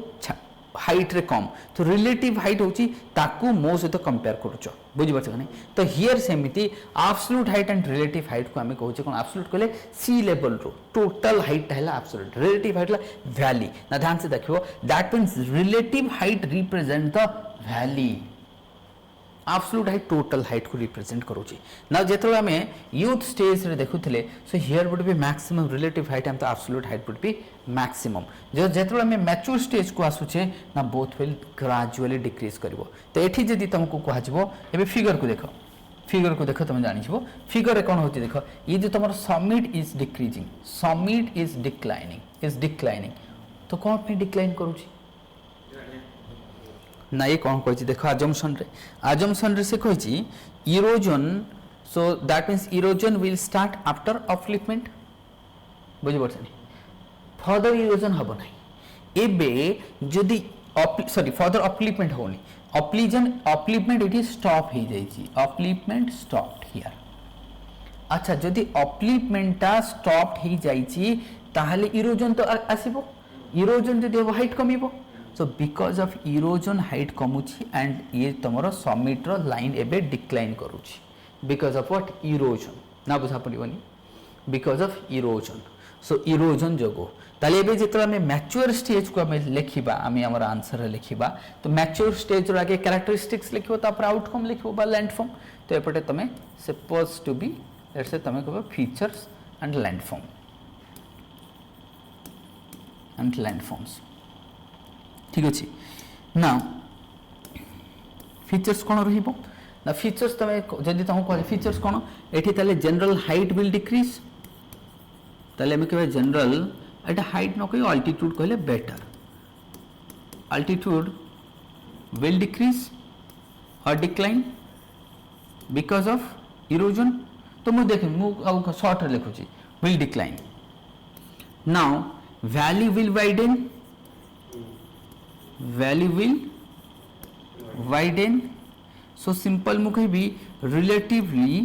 हाइट रे कम तो रिलेटिव हाइट हूँ मो सहित कंपेयर करुच बुझिपार नहीं तो हियर सेमती absolute height and relative height को आम कहूँ कौन एब्सोल्यूट कहले सी लेवल रो टोटल हाइट है एब्सोल्यूट रिलेटिव हाइट वैली ना ध्यान से देखो that means relative height represent the valley absolute height total height को रिप्रेजेंट करूची ना जेतो आम यूथ स्टेज रे देखुथिले so here would be maximum relative height and the absolute height would be maximum जो जेतो आम मैच्योर स्टेज को आसुचे ना बोथ विल ग्रेजुअली डिक्रीज करिवो तो एठी जदी तुमको कहा जबो एबे फिगर को देखो तुम जानि छबो फिगर रे कोन होती देखो ये जो तुमर summit is decreasing summit is declining तो कोन पे डिक्लाइन करूची ना ये कौन कही देख आजम्पन रे से कही erosion so that means erosion will start after upliftment बुझिपार फर्दर इरोजन हम ना एबे जदि सॉरी फर्दर अपलिफ्टमेंट होनी अपलिफ्टमेंट ये स्टॉप हो जाइए अपलिफ्टमेंट स्टॉप्ड हियर अच्छा जदि अपलिफ्टमेंटा स्टॉप्ड हो जाइए ताहले इरोजन तो आसीबो इरोजन जदि हम हाइट कमिबो so because of erosion height कमुची एंड ये तुम समिट लाइन एबे डिक्लाइन करुची बिकॉज ऑफ व्हाट इरोजन ना बुझा पड़ोनी because of erosion so erosion जोगो ताले एबे जेतला में मैच्योर स्टेज को हमें लिखिबा आमी हमर आंसर लिखिबा तो मैच्योर स्टेज रो आगे कैरेक्टरिस्टिक्स लिखिबो तापर आउटकम लिखिबो बा लैंडफॉर्म तो एपटे तमे suppose to B let's say तमे कहबो फीचर्स एंड लैंडफॉर्म्स ठीक अछि नाउ फीचर्स कोन रहिबो ना फीचर्स तमे जदी तम कहले फीचर्स कोन एठी ताले जनरल हाइट विल डिक्रीज ताले हम कहबे जनरल एटा हाइट न कहि अल्टीट्यूड कहले बेटर अल्टीट्यूड विल डिक्रीज और डिक्लाइन बिकॉज ऑफ इरोजन तो मु देख मु शॉर्ट रे लिखुची will decline now valley will widen so simple मु कहबी relatively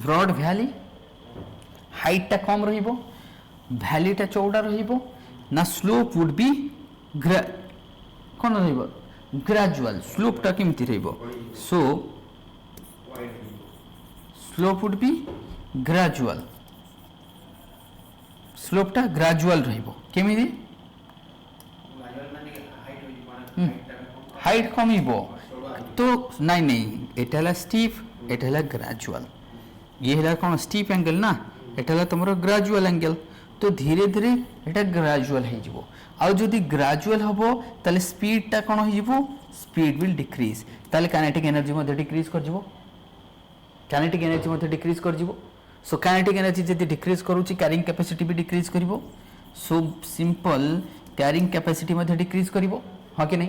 broad valley height टा कम रहिबो valley टा चौड़ा रहिबो ना slope would be कोन रहिबो gradual slope टा केमति रहिबो so slope would be gradual slope टा gradual रहिबो केमिति हाइट कमिबो तो नहीं नहीं एटा हला स्टीप एटा हला ग्रेजुअल ये हला कोन स्टीप एंगल ना एटा हला तमरो ग्रेजुअल एंगल तो धीरे धीरे एटा ग्रेजुअल हे जिवो आ जदी ग्रेजुअल हबो ताले स्पीड टा कोन हे जिवो स्पीड विल डिक्रीज ताले काइनेटिक एनर्जी मध्ये डिक्रीज कर जिवो सो काइनेटिक एनर्जी जदी डिक्रीज करूची कैरिंग कैपेसिटी भी डिक्रीज करिवो सो सिंपल कैरिंग कैपेसिटी मध्ये डिक्रीज करिवो हां कि नहीं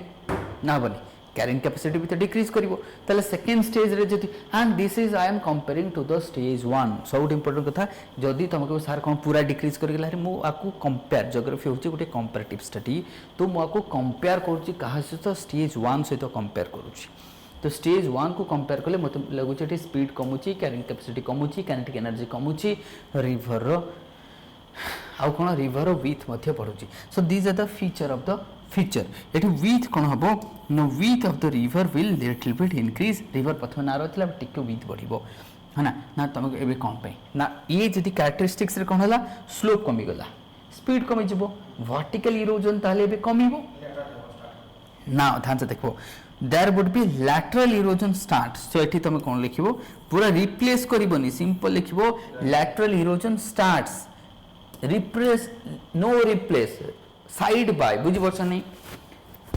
ना बनी कैरिंग कैपेसिटी भी तो डिक्रीज करिवो ताले सेकंड स्टेज रे जति and this is I am comparing to the stage 1 सब इंपोर्टेंट कथा जदी तुमको सर कोन पूरा डिक्रीज कर गेला रे मु आकु कंपेयर ज्योग्राफी होची गुटे कंपैरेटिव स्टडी तो मु आकु कंपेयर करूची कहा से स्टेज 1 सहित कंपेयर करूची तो स्टेज 1 को कंपेयर कले मते लागुची एटी स्पीड कमुची कैरिंग कैपेसिटी कमुची काइनेटिक एनर्जी कमुची रिवर रो आउ कोन रिवर विथ मध्ये पडुची so these are the feature of the feature एटी विथ कोन हबो no width of the river will little bit increase river प्रथम ना रहतला टिके विथ बढ़िबो हना ना तुमको एबे कोन पे ना ये जदी कैरेक्टरिस्टिक्स रे कोन हला स्लोप कमी गला स्पीड कमी जिवो वर्टिकल इरोजन ताले एबे कमीबो ना ध्यान से देखो there would be lateral erosion start so एठी तुम कोन लिखिबो पूरा रिप्लेस करिबोनी सिंपल लिखिबो lateral erosion starts replace no replace side by बुझी परछ नहीं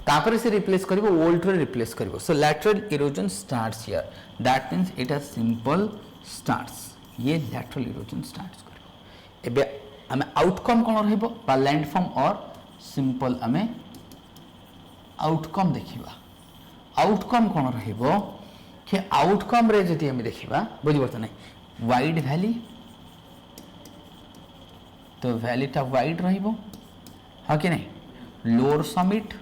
तापर से रिप्लेस करिवो ओल्ड रे रिप्लेस करिवो so lateral erosion starts here that means it has simple starts ये लैटरल इरोजन स्टार्ट्स करिवो एबे हमें आउटकम कोन रहइबो बा लैंडफॉर्म और सिंपल हमें आउटकम देखिबा आउटकम कोन रहइबो कि आउटकम रे जति हमें देखिबा बुझी परछ नहीं वाइड वैली तो वैली टा वाइड रहइबो हाँ कि नहीं लोअर समिट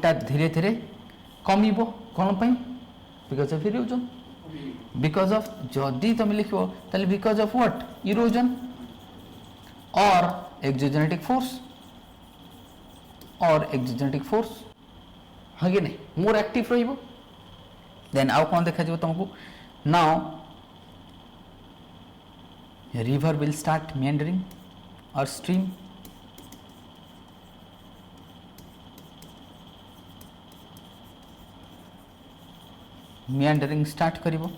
टा धीरे धीरे कमिबो कोन पई because of erosion because of जदी तुम लिखो ताले बिकॉज ऑफ व्हाट इरोजन और एक्सोजेनेटिक फोर्स हाँ कि नहीं मोर एक्टिव रहिबो देन आउ कोन देखा जिवो तुमको now river will start meandering or stream meandering start करिवो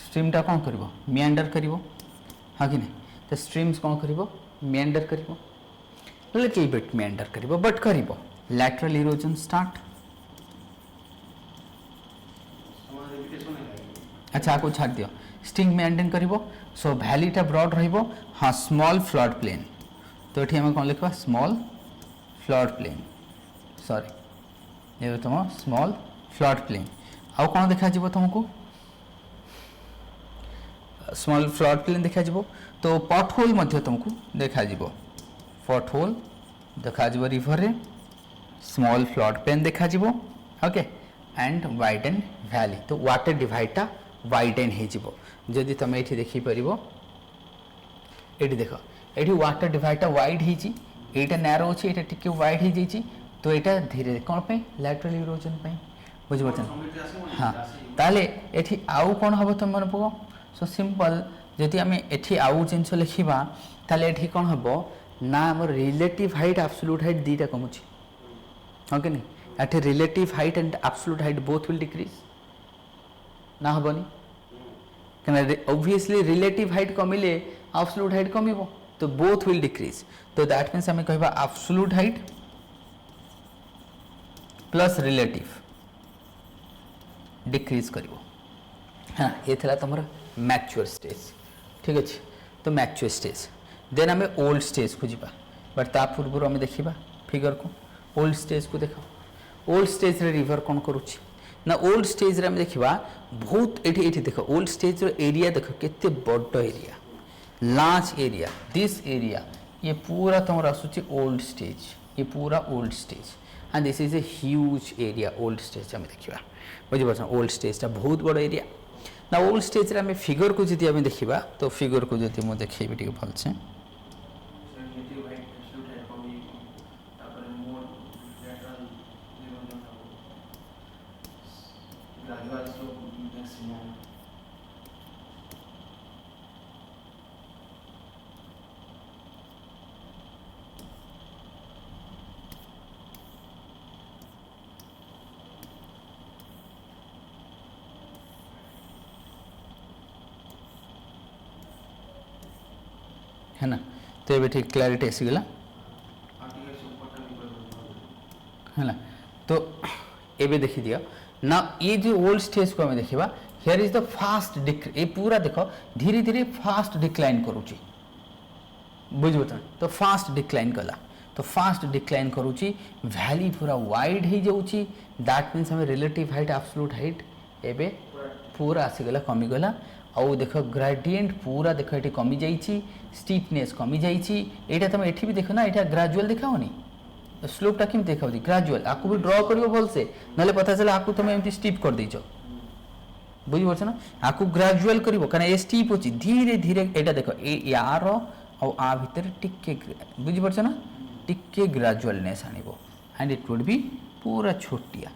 stream टा कोन करिवो meander करिवो हाँ कि नहीं तो streams cone करिवो meander करिवो little bit meander करिवो but करिवो lateral erosion start अच्छा आपको छाड़ दियो स्टिंग मेंटेन करिवो सो वैली टा ब्रॉड रहिबो हां स्मॉल फ्लड प्लेन तो एठी हम कोन लिखबा स्मॉल फ्लड प्लेन सॉरी ये तुम स्मॉल फ्लड प्लेन आउ कोन देखा जिवो तुमको स्मॉल फ्लड प्लेन देखा जिवो तो पॉट होल मध्ये तुमको देखा जिवो पॉट होल देखा जिवो रिवर रे स्मॉल फ्लड प्लेन देखा जिवो ओके एंड वाइडेन वैली तो वाटर डिवाइड टा वाइडेन हे जिवो जदि तुम एठी देखि परिबो एठी देखो एठी वाटर डिवाइड टा वाइड हे जी एटा नैरो अछि एटा टिके वाइड हे जेची तो एटा धीरे कोन पे लैटरल इरोजन पे बुझिपारछन हाँ ताले एठी आउ कोन हबो तुम मन पको सो सिंपल जदि आम एठी आउ जिनस लिखिबा ताले एठी कोन हबो ना हमर रिलेटिव हाइट एब्सोल्यूट हाइट दीटा कमुची हां कि नहीं एठी relative height and absolute height both will decrease ना हबनी कना ऑब्वियसली रिलेटिव हाइट कमिले एब्सोल्यूट हाइट कमिबो तो बोथ विल डिक्रीज तो दैट मीन्स हमें कहबा absolute height plus relative decrease करिवो हाँ ये थला तमरा मैच्योर स्टेज ठीक अच्छे तो मैच्योर स्टेज देन आम ओल्ड स्टेज को जीवा बट ता पूर्व आम देखा फिगर को ओल्ड स्टेज को देखा ओल्ड स्टेज रे रिवर कौन करुच्ची ना ओल्ड स्टेज रे आम देखा बहुत ये देख ओल्ड स्टेज रो एरिया देख केते बड़ area large area this area ये पूरा तुम आसूची ओल्ड स्टेज ये पूरा old stage and this is a huge area old stage आम देखा बुझीपार ओल्ड स्टेजटा बहुत बड़ एरिया ना ओल्ड स्टेज रे आम फिगर को जदि आम देखा तो फिगर को जदि मुझे देखेबी टिके भलसे है ना तो ये ठीक क्लैरिटी आसीगला है ना तो ये देखी दिया ना ये जो ओल्ड स्टेज को हमें देखा हियर इज द फास्ट ये पूरा देख धीरे धीरे फास्ट डिक्लाइन करुच्ची बुझे तो फास्ट डिक्लाइन कला तो फास्ट डिक्लाइन करुच्ची वैली पूरा वाइड हो जाऊँगी दैट मीन्स हमें रिलेटिव हाइट एब्सोल्यूट हाइट एबे पूरा आसीगला कमीगला आउ देख ग्रेडिएंट पूरा देख ये कमी जाइए स्टीपनेस कमी जाइए यहाँ तुम ये भी देख ना यहाँ ग्राजुअल देखाओनी स्लोपटा केम देखा ग्राजुअल आपको भी ड्र कर भलसे ना पता चला आपको तुम एमती स्टीप कर देच बुझीपार ना आपको ग्राजुअल कर कहीं स्टीप अच्छी धीरे धीरे यहाँ देख यार आ भितर टिके बुझीपार ना टिके ग्राजुअलनेस आनिबो एंड इट वुड बी पूरा छोटिया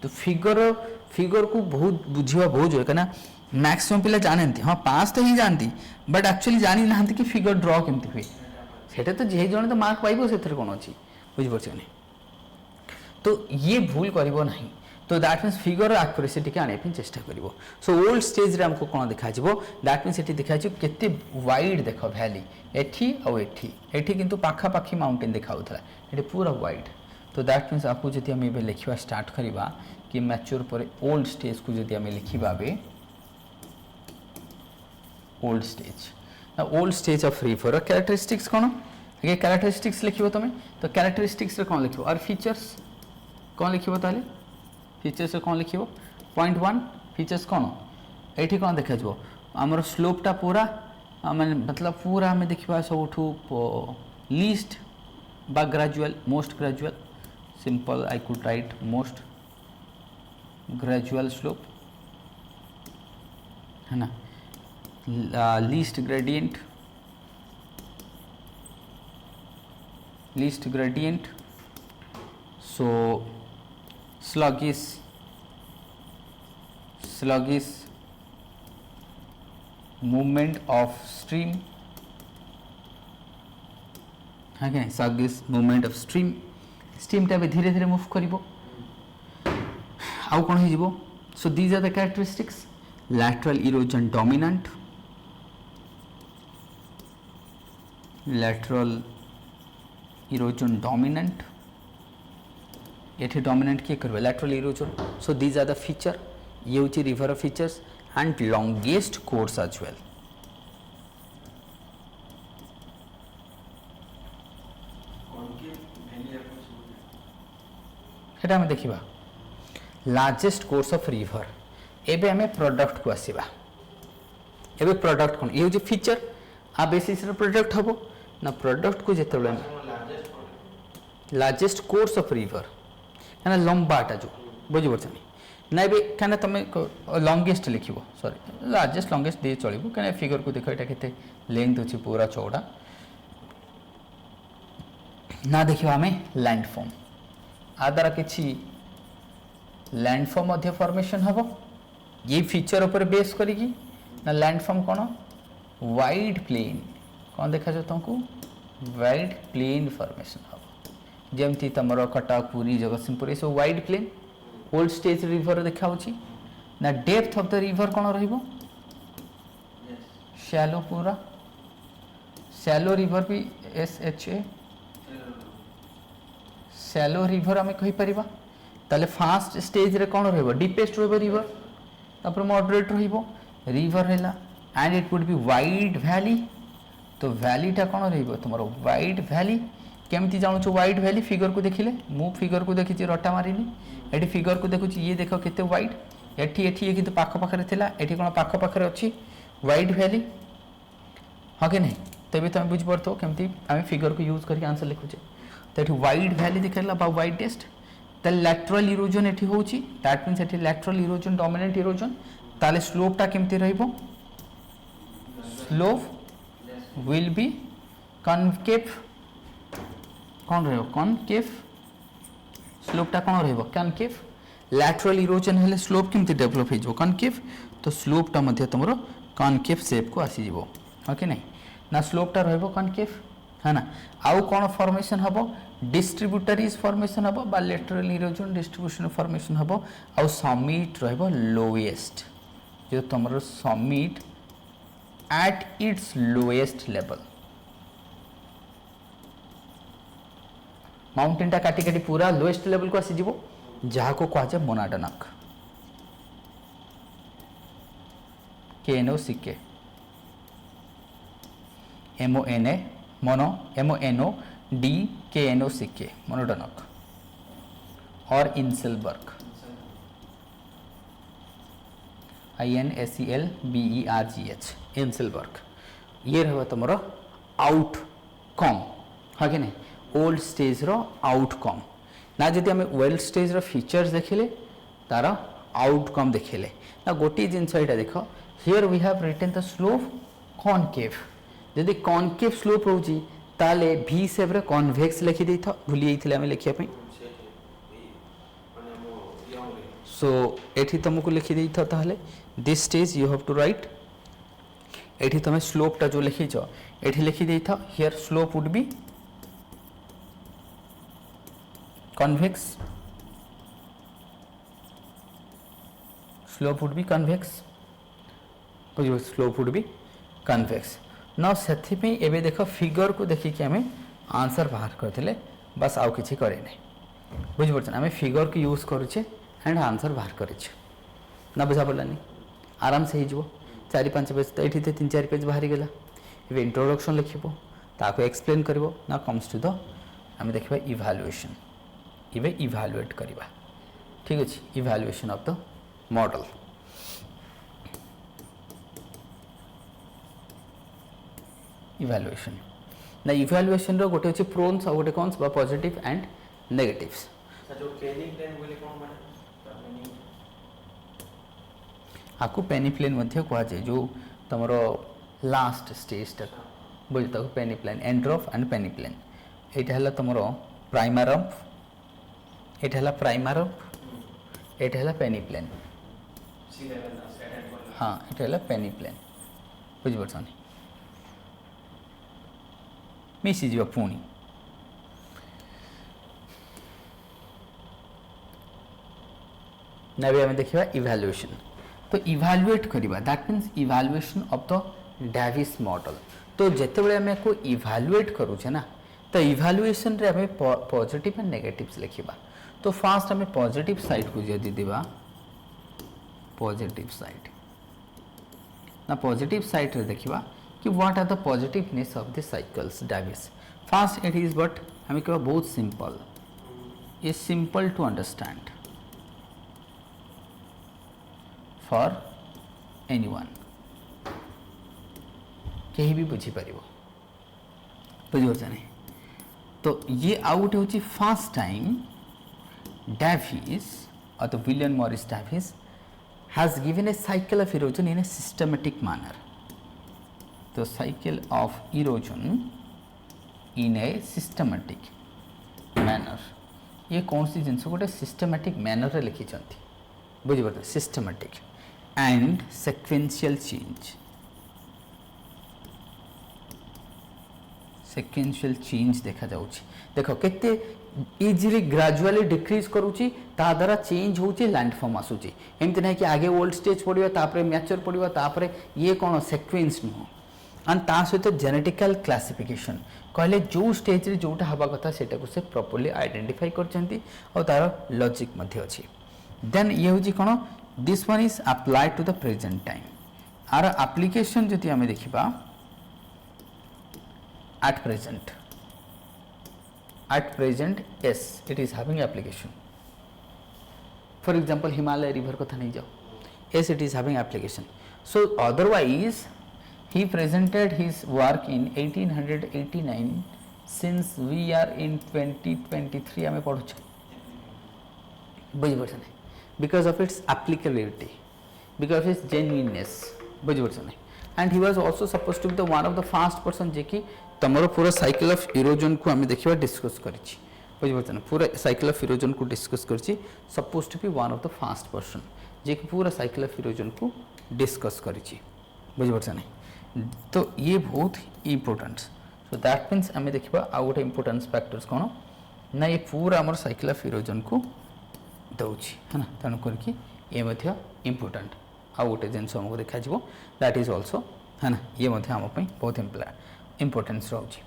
तो फिगर को बहुत बुझा बहुत जरूरी कहीं मैक्सिमम पिला जानती हाँ पास तो ही जानती बट एक्चुअली जानी ना कि फिगर ड्र केमती हुए सेटा तो जे जन तो मार्क पाइब से कौन अच्छी बुझीपार नहीं तो ये भूल करिवो नहीं तो दैट मीन्स फिगर एक्यूरेसी टिके आने चेष्टा करिवो सो ओल्ड स्टेज रे हमको कौन देखा दैट मीन्स ये देखा केते वाइड देख वैली एठी और एठी किंतु पाखा पाखी माउंटेन देखाउथला एठी पूरा वाइड तो दैट मीन्स आपको जदि हम एबे लिखिबा स्टार्ट करिबा कि मैच्योर पर ओल्ड स्टेज को जदि हम लिखिबा बे old stage of river characteristics कौन ये कैरेक्टरिस्टिक्स लिखिबो तुम तो कैरेक्टरिस्टिक्स रे कौन लिखिबो और फीचर्स कौन लिखिबो ताले फीचर्स रे कौन लिखिबो पॉइंट 1 फीचर्स कौन एठी कौन देखा जो हमर स्लोपटा पूरा माने मतलब पूरा हमें देखिबा सबठू लीस्ट बा gradual most gradual simple I could write most gradual slope है ना least gradient so sluggish movement of stream है कि sluggish movement of stream टा धीरे धीरे मूव करिवो आउ कोन हो जिवो so these are the characteristics lateral erosion dominant ये डोमिनेंट किए करबे lateral erosion so these are the feature ये होची river features and longest course as well हेटा हम देखिबा लार्जेस्ट कोर्स ऑफ रिवर एबे हमें प्रोडक्ट को आसीबा एबे प्रोडक्ट कोन ये होची फीचर आ बेसिस रे प्रोडक्ट हबो ना प्रोडक्ट को जिते लार्जेस्ट कोर्स ऑफ रिवर है ना लंबाटा जो बुझीपार ना क्या तुम लंगेस्ट लिख सॉरी लार्जेस्ट लंगेस्ट दे चलो क्या फिगर को देख ये लेंथ अच्छी पूरा चौड़ा ना देखा आम लैंडफॉर्म आ द्वारा कि लैंडफॉर्म मध्य फॉर्मेशन हम ये फीचर ऊपर बेस करिकी ना लैंडफॉर्म कौन वाइड प्लेन कौन देखा जाए तुमको वाइड प्लेन फॉर्मेशन हम जमती तुम कटक पुरी जगतसिंहपुर ये सब wide plain old stage river देखा ना डेप्थ ऑफ द रिवर कौन रहिबो शैलो पूरा शैलो रिवर भी SHA शैलो रिवर आम कहीपर ताले फास्ट स्टेज रे कौन रहिबो डीपेस्ट रहिबो रिवर तापर मॉडरेट रहिबो रिवर हैला and it would B wide valley तो वैलीटा कौन रहिबो तुमरो वाइड वैली केमती जानु छु वाइड वैली फिगर को देखिले मु फिगर को देखि रटा मारिली एटी फिगर को देखु ये देखो केते वाइड एटी एटी ये किंतु पाख पाखरे थिला एटी कोन पाख पाखरे अछि वाइड वैली हां कि नहीं तबे तुम बुझ परतो केमती आमे फिगर को यूज करके आंसर लिखुचे तो एटी वाइड वैली देखला बा वाइडेस्ट द लैटरल इरोजन एटी होची दैट मींस एटी लैटरल इरोजन डोमिनेंट इरोजन ताले स्लोपटा केमती रहिबो स्लोप विल बी कनकेव कौन रहिबो कनकेव स्लोपटा कौन रहिबो कनकेव लैटरल इरोजन हेले स्लोप केमती डेवलप हे जो कनकेव तो स्लोपटा मध्य तुमरो कनकेव शेप को आसी जिवो ओके नहीं ना स्लोपटा रहिबो कनकेव है ना आउ कौन फॉर्मेशन हबो डिस्ट्रीब्यूटरीज फॉर्मेशन हबो बा लैटरल इरोजन डिस्ट्रीब्यूशन फॉर्मेशन हबो आउ समिट रहिबो लोएस्ट जो तुमरो summit at its lowest level mountain टा काटी काटी पूरा लोएस्ट लेवल को आसी जिवो जहा को कहा जाए मोनाडनक KNOCK MONA मोनो MONODKNOCK मोनोडोनक और इंसेलबर्ग INSELBERGH इंसेलबर्ग ये रहा तुम आउटकम हाँ कि नहीं ओल्ड स्टेज रो आउटकम ना जदि आम ओल्ड स्टेज रो फीचर्स देखिले तार आउटकम देखिले ना गोटे जिनस यहाँ देख here we have written the slope concave जदि कॉनकेव स्लोप रोची ताले V शेप रे कन्वेक्स लिखि देई था भूली जाइथिले आमे लिखिया पे सो एठी तुमको लिखि देई था ताले this stage you have to write एठी तुम स्लोप टा जो लिखि छ एठी लिखि देई था here slope would be convex slope would be convex बुझो slope would be convex ना सेथि पे एबे देखो फिगर को देखि कि हमें आंसर बाहर करथिले बस आउ किछि करे नै बुझ परछन हमें फिगर को यूज करूछे एंड आंसर बाहर करिछे ना बुझा पड़लानी आराम से ही जो 4-5 पेज तो एठी 3-4 पेज बाहरी गेला एबे इंट्रोडक्शन लिखिबो ताको एक्सप्लेन करबो ना कम्स टू द हमें देखबा इवैल्यूएशन इवे इवैल्यूएट करिबा ठीक अछि evaluation of the model evaluation ना इवैल्यूएशन रो गोटे अछि प्रोन्स और गोटे कॉन्स बा पॉजिटिव एंड नेगेटिव्स जो पेनी प्लेन बोले कोन माने आकु पेनी प्लेन मध्ये कहा जाय जो तमरो लास्ट स्टेज तक बुझ तक पेनी प्लेन एंड्रॉफ एंड पेनी प्लेन एटा हला तमरो प्राइमर ऑफ एटा हला प्राइमर ऑफ एटा हला पेनी प्लेन सी लेवल ना स्टैंडर्ड बोल हां एटा हला पेनी प्लेन बुझ परछनी मिसी जीवा पुणी नबे हमें देखिबा इवैल्यूएशन तो इवैल्यूएट करिबा that means evaluation of the Davis model तो जेते बेले हमें को इवैल्यूएट करू छे ना तो इवैल्यूएशन रे हमें पॉजिटिव एंड नेगेटिव्स लिखिबा तो फास्ट हमें पॉजिटिव साइड को जदि दिबा पॉजिटिव साइड ना पॉजिटिव साइड रे देखिबा कि what are the positiveness of the cycles Davis first it is but हमें कहबा बहुत simple is simple to understand for anyone कहीं भी बुझी पारिबो बुझिपारछ नहीं तो ये आउट होची फर्स्ट टाइम डेविस और the William Morris Davis has given A cycle of erosion in A systematic manner the cycle of erosion in a systematic manner ये कौन सी जिनस गोटे सिस्टेमेटिक मैनर रे लिखी बुझे सिस्टेमेटिक एंड सेक्वेंशियल चेंज देखा जाउछि देखो केते इजिली ग्रेजुअली डिक्रीज करूची ता द्वारा चेंज होची लैंडफॉर्म आसुची एमती नहीं कि आगे ओल्ड स्टेज पड़िबा तापरे मैच्योर पड़िबा तापरे ये कौन सेक्वेंस नुह एंड ता सहित जेनेटिकल क्लासिफिकेशन कहले जो स्टेज रे जोटा हवा कथा सेटा को से प्रॉपर्ली आइडेंटिफाई करचंती और तार लॉजिक मध्ये अछि देन ये होची कोन this one is applied to the present time or application जति हमें देखिबा at present yes it is having application for example Himalaya river ko nahi jao yes it is having application so otherwise he presented his work in 1889 since we are in 2023 ame padhuche बुझि परछन because of its applicability because of its genuineness बुझि परछन and he was also supposed to be the one of the first person जे कि तमरो पूरा cycle of erosion को हमें देखिबा discuss करिछि बुझि परछन पूरा साइकिल ऑफ इरोजन को डिस्कस करिछि suppose to be one of the first person जे कि पूरा साइकिल ऑफ इरोजन को डिस्कस करिछि बुझि परछन तो ये बहुत इंपोर्टेंट सो दैट मीन्स हमें देखिबा आ गोटे इंपोर्टेंस फैक्टर्स कोन ना ये पूरा हमर साइकिल ऑफ इरोजन को दउछि है ना तन करके ये मध्य इंपोर्टेंट आ गोटे जिनस हमको देखा जिवो दैट इज आल्सो है ना ये मध्य हम पई बहुत इंपोर्टेंस रोची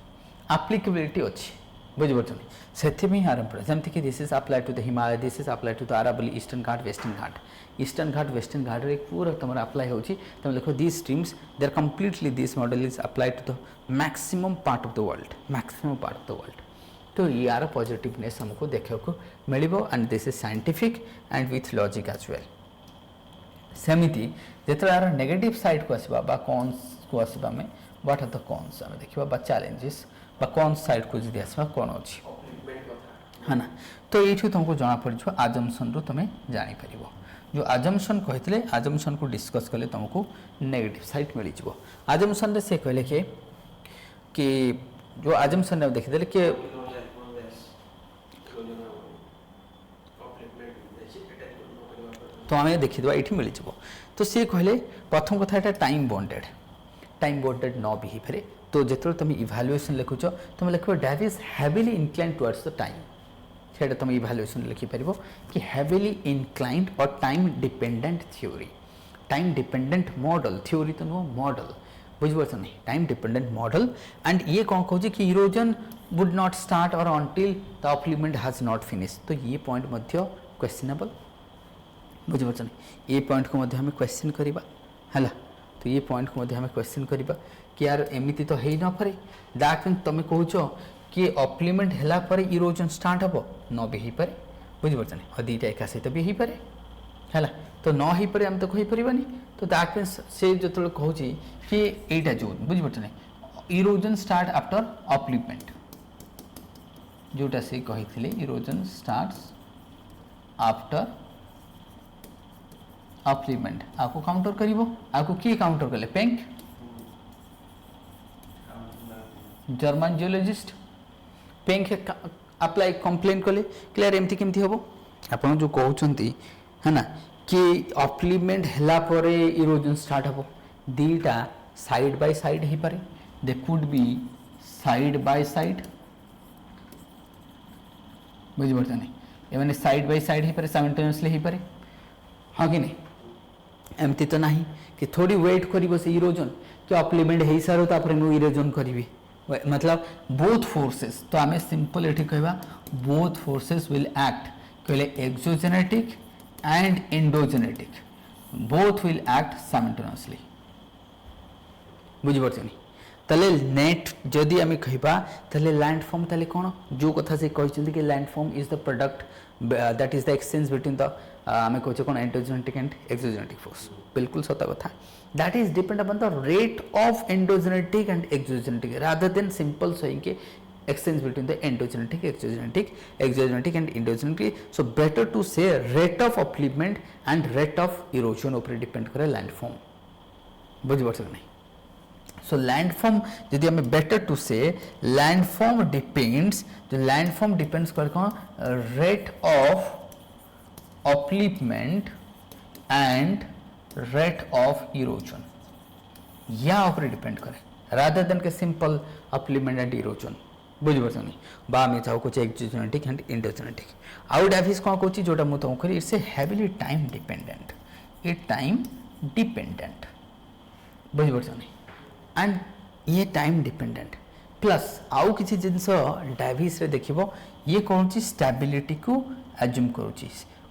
एप्लीकेबिलिटी अच्छी बुझी परछन सेथि में आरंभ पर जेमति कि this is applied to the Himalaya this is applied to the Aravalli eastern Ghat western Ghat रे पूरा तमर अप्लाई होची तम देखो this streams they are completely this model is applied to the maximum part of the world तो यार पॉजिटिवनेस हमको देखा को मिलिबो and this is scientific and with logic as well सेमिति जेतरा यार नेगेटिव साइड को आसीबा बा कॉन्स को आसीबा में व्हाट आर द कॉन्स हमें देखिबा बा चैलेंजेस बा कौन साइड को जदि आसबा कौन अछि है ना तो ये तुमको जना पड़ो आजम्पन रु तुम जापर जो आजम्पन कहते आजम्पन को डिस्कस कले तुमको नेगेटिव साइड मिल जाव आजम्पन से कहले कि जो आजम्पन देखीदे कि तो आम देखीदा ये मिल जाव तो सी कहले प्रथम कथा यहाँ टाइम बॉन्डेड न बिहेवियर तो जो तुम इभालुएसन लिखुच तुम लिख that is heavily inclined towards the time से तुम इभालुएसन लिखिपर कि हेविली इनक्लाइंड और time dependent dependent model theory तो नुह मॉडल बुझीपार नहीं टाइम डिपेंडेंट मॉडल एंड ये कौन कहूँ कि इरोजन वुड नॉट स्टार्ट और until the upliftment has not finish तो ये पॉइंट क्वेश्चनेबल बुझीपार नहीं ये पॉइंट को हमें क्वेश्चन करवा है तो ये पॉइंट को हमें क्वेश्चन करवा कि यार एमती तो है न पारे दैट मीन तुम कौच कि अपलिमेंट है इरोजन स्टार्ट हम न भी हो पारे बुझीपार नहीं और दुटा एका सहित भी हो पारे है तो न हो पारे आम तो कहीपरानी तो दैट मीन्स से जो कहूँ कि यहीटा जो बुझीपार नहीं इरोजन स्टार्ट आफ्टर अपलिमेंट जोटा से कही इरोजन स्टार्ट्स आफ्टर अपलिमेंट आपको काउंटर करिवो आपको किए काउंटर कले Penck German geologist Penck apply complain कले क्लियर एमती केमती हम आप जो कहते है ना कि अपलिमेंट है परे इरोजन स्टार्ट हम दीटा साइड बाय साइड हो पारे they could be side by side बुझीपार नहीं एमाने साइड बाय साइड हो पारे साइमल्टेनियसली हो पारे हाँ कि नहीं एमती तो नहीं कि थोड़ी वेट करिवो से इरोजन कि अपलिमेंट हो सारो तापर मु इरोजन करी मतलब बोथ फोर्सेस तो आम सिंपल ये कहवा बोथ फोर्सेस विल एक्ट कहले exogenetic and endogenetic both will act simultaneously बुझीपार नहीं तले नेट जदि आम कहवा तले लैंडफॉर्म तले कौन जो कथा से कहते कि landform is the product that is the exchange between the आम कहे कौन एंडोजेनेटिक एंड एक्सोजेनेटिक फोर्स बिल्कुल सत कथा that is depend upon the rate of endogenetic and exogenetic rather than simple saying के exchange between the endogenetic, exogenetic and endogenetic. So better to say rate of upliftment and rate of erosion ऊपर depend करे landform बुझी बात नहीं So landform यदि हमें better to say landform depends, तो landform depends कर कौन rate of upliftment and rate of erosion या ऊपर डिपेंड करे rather than के simple upliftment and erosion बुझिपारछनी बा आम चाहू कहे एक्सोजेनेटिक एंड इंडोजेनेटिक आउ डायबिटीज कौन कौन जोटा मुझे तुमको कहली it's a heavily time dependent a time dependent बुझिपारछनी एंड ये टाइम डिपेंडेंट प्लस आउ किसी जिनस डायबिटीज रे देखिबो ये कौन ची स्टेबिलिटी को एज्यूम करूची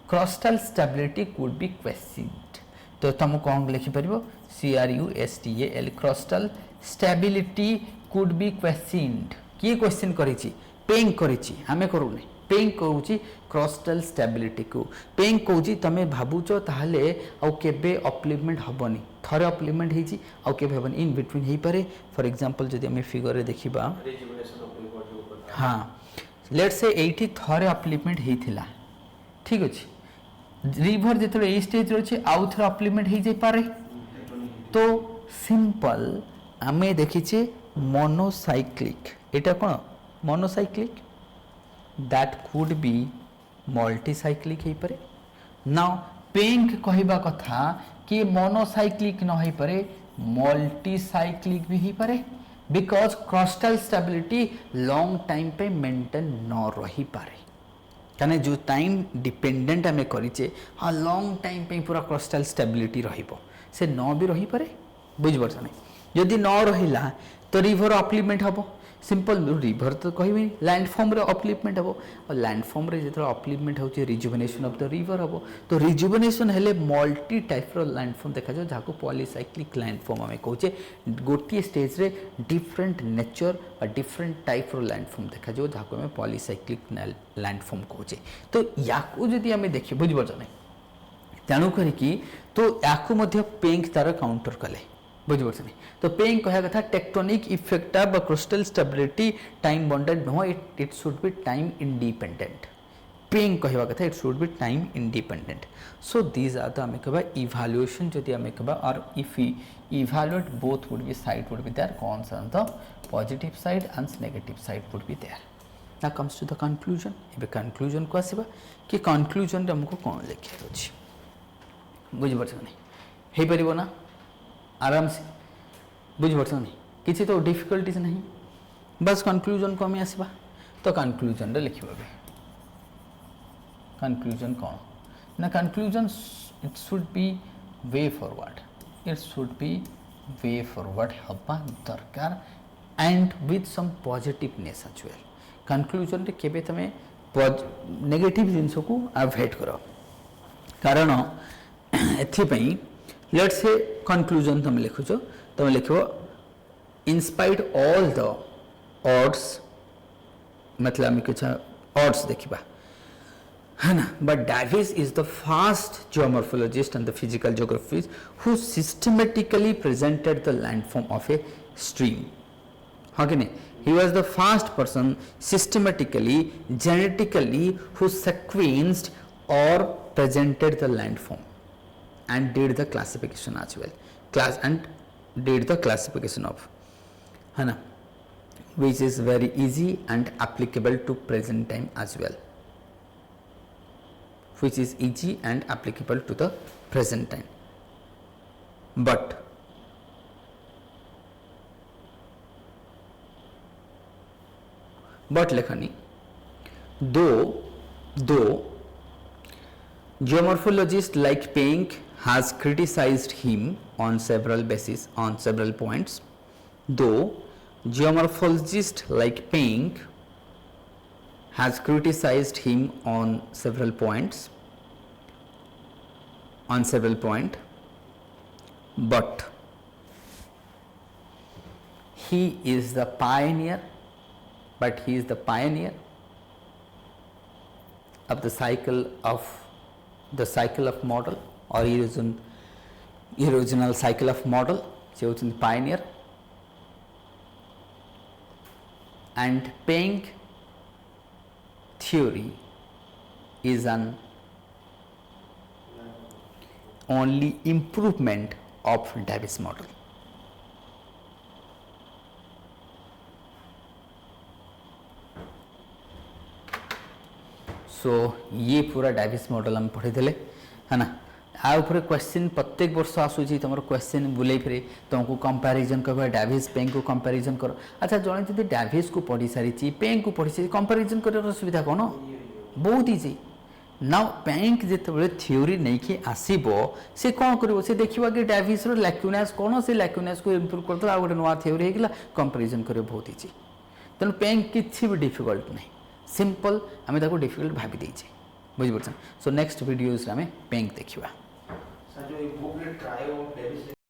crustal stability could be questioned तो तुम कौन लिखि परिबो CRUSTAL crustal stability could be questioned किए क्वेश्चन करिछि पेइंग करिछि हमें करूनी पेइंग कहूछि क्रस्टल स्टेबिलिटी को पेइंग कहूछि तमे भाबुचो ताहले आ केबे अपलिपमेंट हबनी थरे अपलिपमेंट हेछि आ केबे हबनी इन बिटवीन हेइ पारे फॉर एग्जांपल जदि हमें फिगर रे देखिबा रिजुविनेशन ऑफ द बॉडी ऊपर हां लेट्स से 80 थरे अपलिपमेंट हेइथिला ठीक अछि रिवर जेतले ए स्टेज रे छै आउ थरे अपलिपमेंट हेइ जाय पारे तो सिंपल आमे देखिछे monocyclic Etah cone monocyclic that could be मल्टीसाइक्लिक हे पारे नाउ पेंक कहिबा कथा कि मोनोसाइक्लिक न हे पारे मल्टीसाइक्लिक भी हे पारे because crustal stability long time पे मेंटेन न रही पारे कने जो टाइम डिपेंडेंट हमें करिचे हाँ लॉन्ग टाइम पे पूरा क्रस्टल स्टेबिलिटी रहिबो से न भी रही पारे बुझ परछनी यदि न रहिला तो रिवर अपलिपमेंट हबो सिंपल रिवर तो कहबी लैंडफॉर्म रे अपलिपमेंट हबो और लैंडफॉर्म रे जेतरा अपलिपमेंट होची रिजुविनेशन ऑफ द रिवर हबो तो रिजुविनेशन हेले मल्टी टाइप रो लैंडफॉर्म देखा जो जाको पॉलीसाइक्लिक लैंडफॉर्म हमें कहूचे गोटी स्टेज रे डिफरेंट नेचर और डिफरेंट टाइप रो लैंडफॉर्म देखा जो जाको हमें पॉलीसाइक्लिक लैंडफॉर्म कहूचे तो याकू जदि हमें देखि बुझ परछ नै तेणु करिकी तो याकू मध्य पेंक तार काउंटर कले बुझे तो पेइंग कहा कथा tectonic effect of crustal stability time bounded no it should be time independent Penck कहा कथा it should be time independent so these are the आम कह इवाल्युएशन जदि आम कह और if evaluate both would be side would be there cons on the positive side and negative side would be there ना comes to the conclusion एबे conclusion को आसीबा कि कंक्लूजन रे हमको कोन लिखे अछि बुझ परछनी हे परिबो ना आराम से बुझ परछनी किसी तो डिफिकल्टीज नहीं बस कंक्लूजन को हमें आसवा तो कंक्लूजन रे लिखिबा कंक्लूजन कौन ना conclusion it should be way forward हबा दरकार end with some positiveness as well conclusion रे केबे तमे नेगेटिव जिंस को अवॉइड करो कारण एथि लेट्स से कंक्लूजन तुम लिखुचो तुम लिखो in spite all the odds मतलब हमें कुछ ऑड्स देखिबा है ना but Davis is the first geomorphologist and the physical geographist who systematically presented the landform of a stream हाँ कि नहीं he was the first person systematically genetically who sequenced or presented the landform and did the classification as well did the classification of है ना which is very easy and applicable to present time as well which is easy and applicable to the present time but लेखनी though geomorphologists like Penck has criticized him on several bases on several points. Though geomorphologists like Penck has criticized him on several points, but he is the pioneer. Of the cycle of model or erosional cycle of model, so it's the pioneer. And Penck theory is an only improvement of Davis model. सो ये पूरा डैविस model हम पढ़ीदे है ना। आ ऊपर question प्रत्येक वर्ष आसूची तुम question बुले फिरे तुमको कंपैरिजन कह डैविस पेंग को कंपैरिजन कर। अच्छा जड़े जब डैविस को पढ़ी सारी पेंग को पढ़ी सारी कंपैरिजन कर सुविधा कौन बहुत इजी नाउ बैंक जिते थ्योरी नहीं कि आसब से कौन कर से देखा कि डैविस लैक्यूनास कौन से लैक्यूनास को इम्प्रूव कर आ गए नुआ थ्योरी होगा कंपैरिजन कर बहुत इजी। तेणु बैंक किसी भी डिफिकल्ट नहीं सिंपल आम डिफिकल्ट भाभी देचे बुझीपार। सो नेक्स्ट वीडियोस आम बैंक देखा। सर जो बुक ट्राई ऑफ डेविस